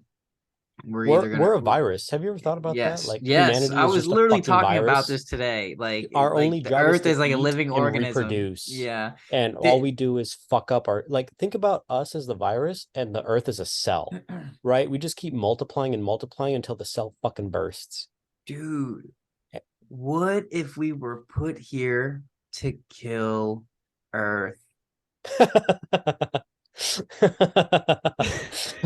[SPEAKER 1] we're either
[SPEAKER 3] We're
[SPEAKER 1] gonna
[SPEAKER 3] a virus. Have you ever thought about that?
[SPEAKER 1] yes,
[SPEAKER 3] Like
[SPEAKER 1] yes.
[SPEAKER 3] humanity
[SPEAKER 1] I
[SPEAKER 3] is
[SPEAKER 1] was
[SPEAKER 3] just a
[SPEAKER 1] literally
[SPEAKER 3] fucking
[SPEAKER 1] talking about
[SPEAKER 3] virus.
[SPEAKER 1] this today.
[SPEAKER 3] Our
[SPEAKER 1] Like
[SPEAKER 3] only
[SPEAKER 1] the
[SPEAKER 3] job is
[SPEAKER 1] Earth
[SPEAKER 3] to
[SPEAKER 1] is like a
[SPEAKER 3] eat
[SPEAKER 1] living
[SPEAKER 3] and
[SPEAKER 1] organism.
[SPEAKER 3] reproduce.
[SPEAKER 1] Yeah.
[SPEAKER 3] And all
[SPEAKER 1] The-
[SPEAKER 3] we do is fuck up our, like, think about us as the virus and the earth as a cell, right? We just keep multiplying and multiplying until the cell fucking bursts.
[SPEAKER 1] Dude, what if we were put here to kill Earth?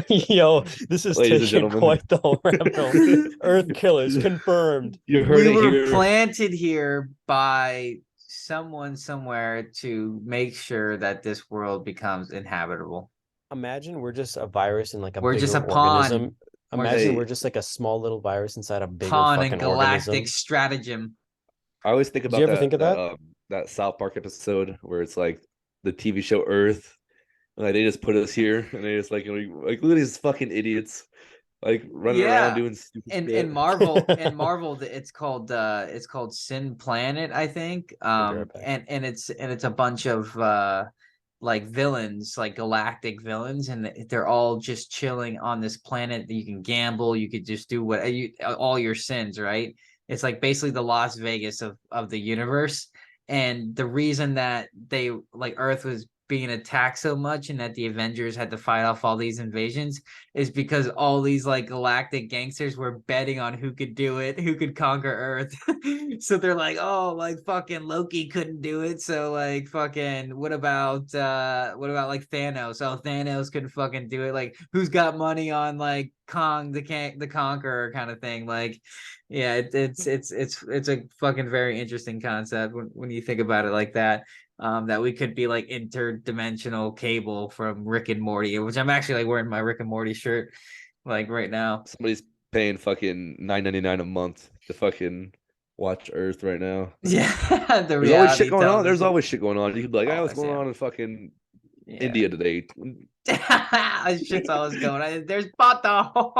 [SPEAKER 3] Yo, this is
[SPEAKER 2] Ladies and
[SPEAKER 3] taking
[SPEAKER 2] gentlemen.
[SPEAKER 3] quite the rabbit hole. Earth killers confirmed.
[SPEAKER 2] You heard
[SPEAKER 1] We
[SPEAKER 2] it
[SPEAKER 1] were
[SPEAKER 2] here.
[SPEAKER 1] planted here by someone somewhere to make sure that this world becomes inhabitable.
[SPEAKER 3] Imagine we're just a virus in like a
[SPEAKER 1] We're just
[SPEAKER 3] bigger
[SPEAKER 1] a pawn.
[SPEAKER 3] organism.
[SPEAKER 1] We're
[SPEAKER 3] Imagine
[SPEAKER 1] just
[SPEAKER 3] we're
[SPEAKER 2] Hey,
[SPEAKER 3] just like a small little virus inside a bigger
[SPEAKER 1] pawn in
[SPEAKER 3] fucking
[SPEAKER 1] galactic
[SPEAKER 3] organism.
[SPEAKER 1] stratagem.
[SPEAKER 2] I always think
[SPEAKER 3] Did you
[SPEAKER 2] about
[SPEAKER 3] ever think of that?
[SPEAKER 2] that South Park episode where it's like the TV show Earth, and like they just put us here, and they just like look at these fucking idiots, like running around
[SPEAKER 1] Yeah.
[SPEAKER 2] doing stupid
[SPEAKER 1] In
[SPEAKER 2] shit.
[SPEAKER 1] Marvel it's called Sin Planet, I think.
[SPEAKER 3] I'll be right back.
[SPEAKER 1] And it's a bunch of like villains, like galactic villains, and they're all just chilling on this planet that you can gamble, you could just do what you all your sins, right? It's like basically the Las Vegas of the universe. And the reason that they like Earth was being attacked so much and that the Avengers had to fight off all these invasions is because all these like galactic gangsters were betting on who could do it, who could conquer Earth. So they're like, oh, like fucking Loki couldn't do it. So like fucking what about like Thanos? Oh, Thanos couldn't fucking do it. Like who's got money on like Kong the Conqueror kind of thing? Like, yeah, it's a fucking very interesting concept when you think about it like that. That we could be like interdimensional Cable from Rick and Morty, which I'm actually like wearing my Rick and Morty shirt like right now.
[SPEAKER 2] Somebody's paying fucking $9.99 a month to fucking watch Earth right now.
[SPEAKER 1] Yeah, the
[SPEAKER 2] There's always shit
[SPEAKER 1] reality
[SPEAKER 2] going on. There's
[SPEAKER 1] television.
[SPEAKER 2] always shit going on. You could be like, hey, what's
[SPEAKER 1] Always,
[SPEAKER 2] going
[SPEAKER 1] yeah,
[SPEAKER 2] on in fucking
[SPEAKER 1] yeah.
[SPEAKER 2] India today?
[SPEAKER 1] Shit's always going on. There's Pato.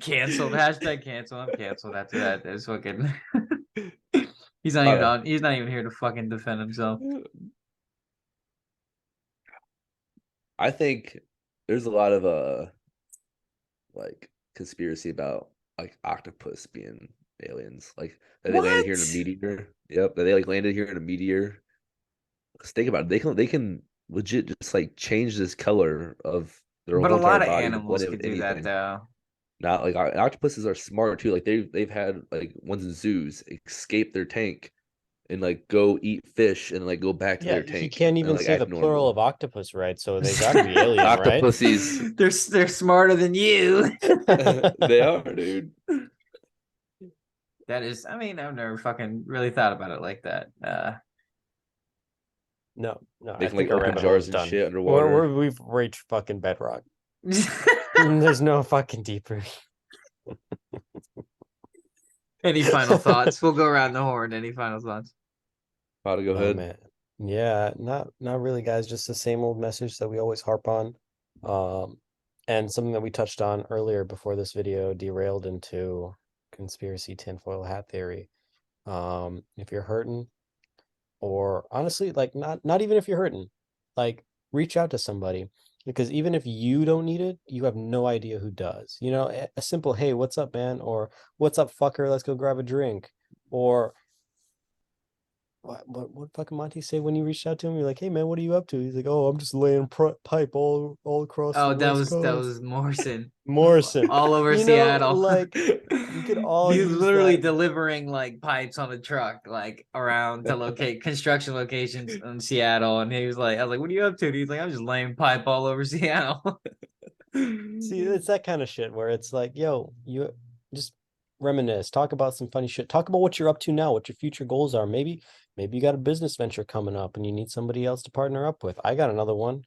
[SPEAKER 1] Canceled. Hashtag cancel. I'm canceled after that. There's fucking. He's not even
[SPEAKER 2] Uh,
[SPEAKER 1] on. He's not even here to fucking defend himself.
[SPEAKER 2] I think there's a lot of like conspiracy about like octopus being aliens, like that they landed here in a
[SPEAKER 1] What?
[SPEAKER 2] meteor. Yep, that they like landed here in a meteor. 'Cause think about it, they can legit just like change this color of their
[SPEAKER 1] But a
[SPEAKER 2] whole entire
[SPEAKER 1] lot of
[SPEAKER 2] body to blend
[SPEAKER 1] animals
[SPEAKER 2] in
[SPEAKER 1] could
[SPEAKER 2] with
[SPEAKER 1] do that
[SPEAKER 2] anything.
[SPEAKER 1] though.
[SPEAKER 2] Not like octopuses are smart too. Like they've had like ones in zoos escape their tank and like go eat fish and like go back to
[SPEAKER 3] Yeah,
[SPEAKER 2] their
[SPEAKER 3] he
[SPEAKER 2] tank
[SPEAKER 3] can't
[SPEAKER 2] and
[SPEAKER 3] even
[SPEAKER 2] like
[SPEAKER 3] say the
[SPEAKER 2] act
[SPEAKER 3] plural
[SPEAKER 2] normal.
[SPEAKER 3] of octopus, right? So they got to be alien, right?
[SPEAKER 2] Octopussies,
[SPEAKER 1] They're smarter than you.
[SPEAKER 2] they are, dude.
[SPEAKER 1] That is, I mean, I've never fucking really thought about it like that.
[SPEAKER 3] No,
[SPEAKER 2] They
[SPEAKER 3] I
[SPEAKER 2] can like
[SPEAKER 3] think our
[SPEAKER 2] open
[SPEAKER 3] rabbit hole is
[SPEAKER 2] jars and
[SPEAKER 3] done.
[SPEAKER 2] shit underwater.
[SPEAKER 3] We've reached fucking bedrock. There's no fucking deeper.
[SPEAKER 1] Any final thoughts? We'll go around the horn. Any final thoughts?
[SPEAKER 2] How to go
[SPEAKER 3] Oh
[SPEAKER 2] ahead?
[SPEAKER 3] man. Yeah, not really, guys. Just the same old message that we always harp on. Um, and something that we touched on earlier before this video derailed into conspiracy tinfoil hat theory. If you're hurting, or honestly, like not even if you're hurting, like reach out to somebody, because even if you don't need it, you have no idea who does. You know, a simple "Hey, what's up, man?" or "What's up, fucker? Let's go grab a drink," or what fucking Monty say when you reached out to him? You're like, "Hey man, what are you up to?" He's like, "Oh, I'm just laying pipe all across the
[SPEAKER 1] Oh,
[SPEAKER 3] West
[SPEAKER 1] that
[SPEAKER 3] Coast."
[SPEAKER 1] was Morrison,
[SPEAKER 3] Morrison,
[SPEAKER 1] all over
[SPEAKER 3] you know,
[SPEAKER 1] Seattle.
[SPEAKER 3] like we could all
[SPEAKER 1] He's
[SPEAKER 3] use
[SPEAKER 1] literally
[SPEAKER 3] that.
[SPEAKER 1] delivering like pipes on a truck, like around to locate construction locations in Seattle. And he was like, I was like, "What are you up to?" And he's like, "I'm just laying pipe all over Seattle."
[SPEAKER 3] See, it's that kind of shit where it's like, yo, you just reminisce, talk about some funny shit, talk about what you're up to now, what your future goals are. Maybe you got a business venture coming up and you need somebody else to partner up with. I got another one.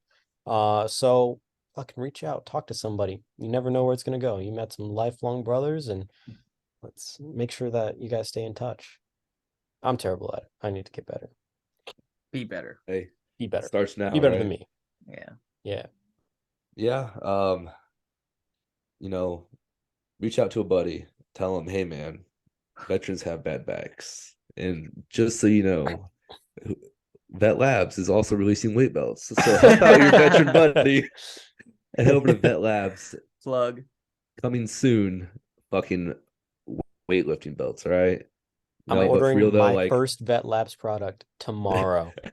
[SPEAKER 3] So fucking reach out, talk to somebody. You never know where it's gonna go. You met some lifelong brothers, and let's make sure that you guys stay in touch. I'm terrible at it. I need to get better.
[SPEAKER 1] Be better.
[SPEAKER 2] Hey,
[SPEAKER 3] Be better.
[SPEAKER 2] starts
[SPEAKER 3] Be
[SPEAKER 2] now,
[SPEAKER 3] better than
[SPEAKER 2] right?
[SPEAKER 3] me.
[SPEAKER 1] Yeah.
[SPEAKER 3] Yeah.
[SPEAKER 2] Yeah. You know, reach out to a buddy. Tell him, hey man, veterans have bad backs. And just so you know, Vet Labs is also releasing weight belts. So help out your veteran buddy and head over to Vet Labs.
[SPEAKER 1] Plug.
[SPEAKER 2] Coming soon, fucking weightlifting belts, all right?
[SPEAKER 3] I'm
[SPEAKER 2] No, but for real
[SPEAKER 3] ordering
[SPEAKER 2] though,
[SPEAKER 3] my
[SPEAKER 2] like
[SPEAKER 3] first Vet Labs product tomorrow.
[SPEAKER 2] but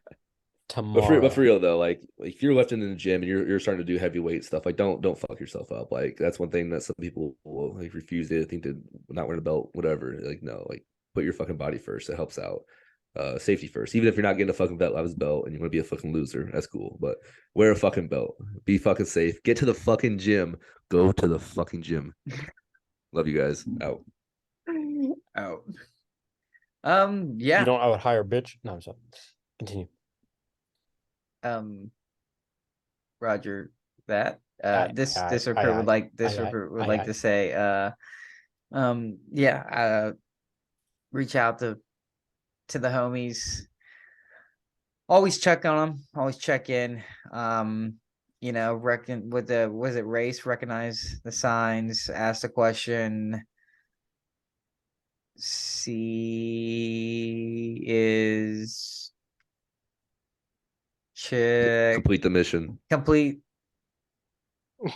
[SPEAKER 2] for
[SPEAKER 3] Tomorrow.
[SPEAKER 2] real though, like if you're lifting in the gym and you're starting to do heavy weight stuff, like don't fuck yourself up. Like that's one thing that some people will like refuse to think to not wearing a belt, whatever. Like no, like put your fucking body first. It helps out. Safety first. Even if you're not getting a fucking Vet Labs belt and you want to be a fucking loser, that's cool. But wear a fucking belt. Be fucking safe. Get to the fucking gym. Go to the fucking gym. Love you guys. Out.
[SPEAKER 1] Out.
[SPEAKER 3] You
[SPEAKER 1] Yeah.
[SPEAKER 3] don't, I would hire a bitch. No, I'm sorry. Continue.
[SPEAKER 1] Roger that. This
[SPEAKER 3] I-
[SPEAKER 1] recruit would like
[SPEAKER 3] I-
[SPEAKER 1] to say, yeah, reach out to the homies. Always check on them. Always check in. You know, was it race? Recognize the signs. Ask the question. C is check.
[SPEAKER 2] Complete the mission.
[SPEAKER 1] Complete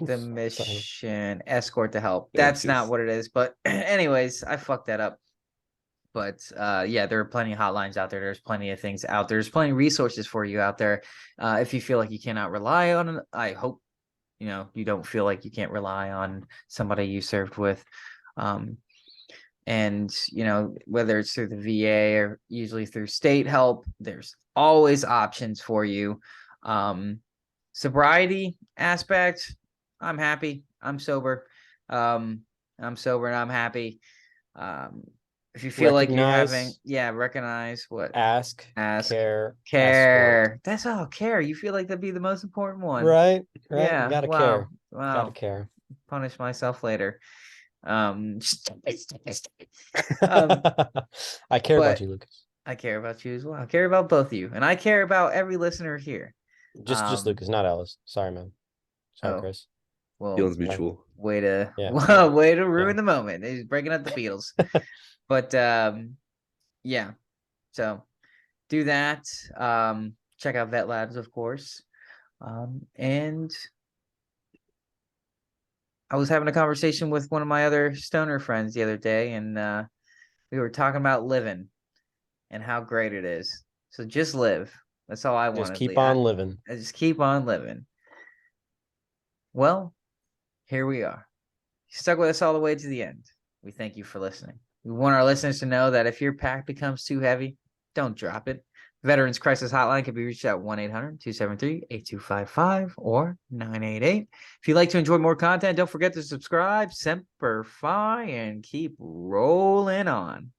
[SPEAKER 1] the
[SPEAKER 3] Sorry.
[SPEAKER 1] mission. Escort to help.
[SPEAKER 2] Thanks,
[SPEAKER 1] That's not
[SPEAKER 2] yes.
[SPEAKER 1] what it is. But anyways, I fucked that up. But yeah, there are plenty of hotlines out there. There's plenty of things out there. There's plenty of resources for you out there. If you feel like you cannot rely on it, I hope you don't feel like you can't rely on somebody you served with. And whether it's through the VA or usually through state help, there's always options for you. Sobriety aspect, I'm happy. I'm sober. I'm sober and I'm happy. If you feel like you're having, recognize what?
[SPEAKER 3] Ask,
[SPEAKER 1] Ask,
[SPEAKER 3] care,
[SPEAKER 1] care.
[SPEAKER 3] escort.
[SPEAKER 1] That's all. Care. You feel like that'd be the most important one.
[SPEAKER 3] Right.
[SPEAKER 1] Yeah.
[SPEAKER 3] You gotta
[SPEAKER 1] Wow.
[SPEAKER 3] care.
[SPEAKER 1] Wow.
[SPEAKER 3] Gotta care.
[SPEAKER 1] Punish myself later.
[SPEAKER 3] I care about
[SPEAKER 1] but
[SPEAKER 3] you, Lucas.
[SPEAKER 1] I care about you as well. I care about both of you, and I care about every listener here.
[SPEAKER 3] Just Lucas, not Alice. Sorry, man. Sorry,
[SPEAKER 1] Oh.
[SPEAKER 3] Chris.
[SPEAKER 1] Well,
[SPEAKER 2] Feelings mutual.
[SPEAKER 1] way to
[SPEAKER 3] Yeah.
[SPEAKER 1] way to ruin the moment. He's breaking up the Beatles. But yeah. So do that. Check out Vet Labs, of course. And I was having a conversation with one of my other stoner friends the other day, and we were talking about living and how great it is. So just live. That's all I want.
[SPEAKER 3] Just keep on living.
[SPEAKER 1] I just keep on living. Well, here we are. You stuck with us all the way to the end. We thank you for listening. We want our listeners to know that if your pack becomes too heavy, don't drop it. Veterans Crisis Hotline can be reached at 1-800-273-8255 or 988. If you'd like to enjoy more content, don't forget to subscribe, Semper Fi, and keep rolling on.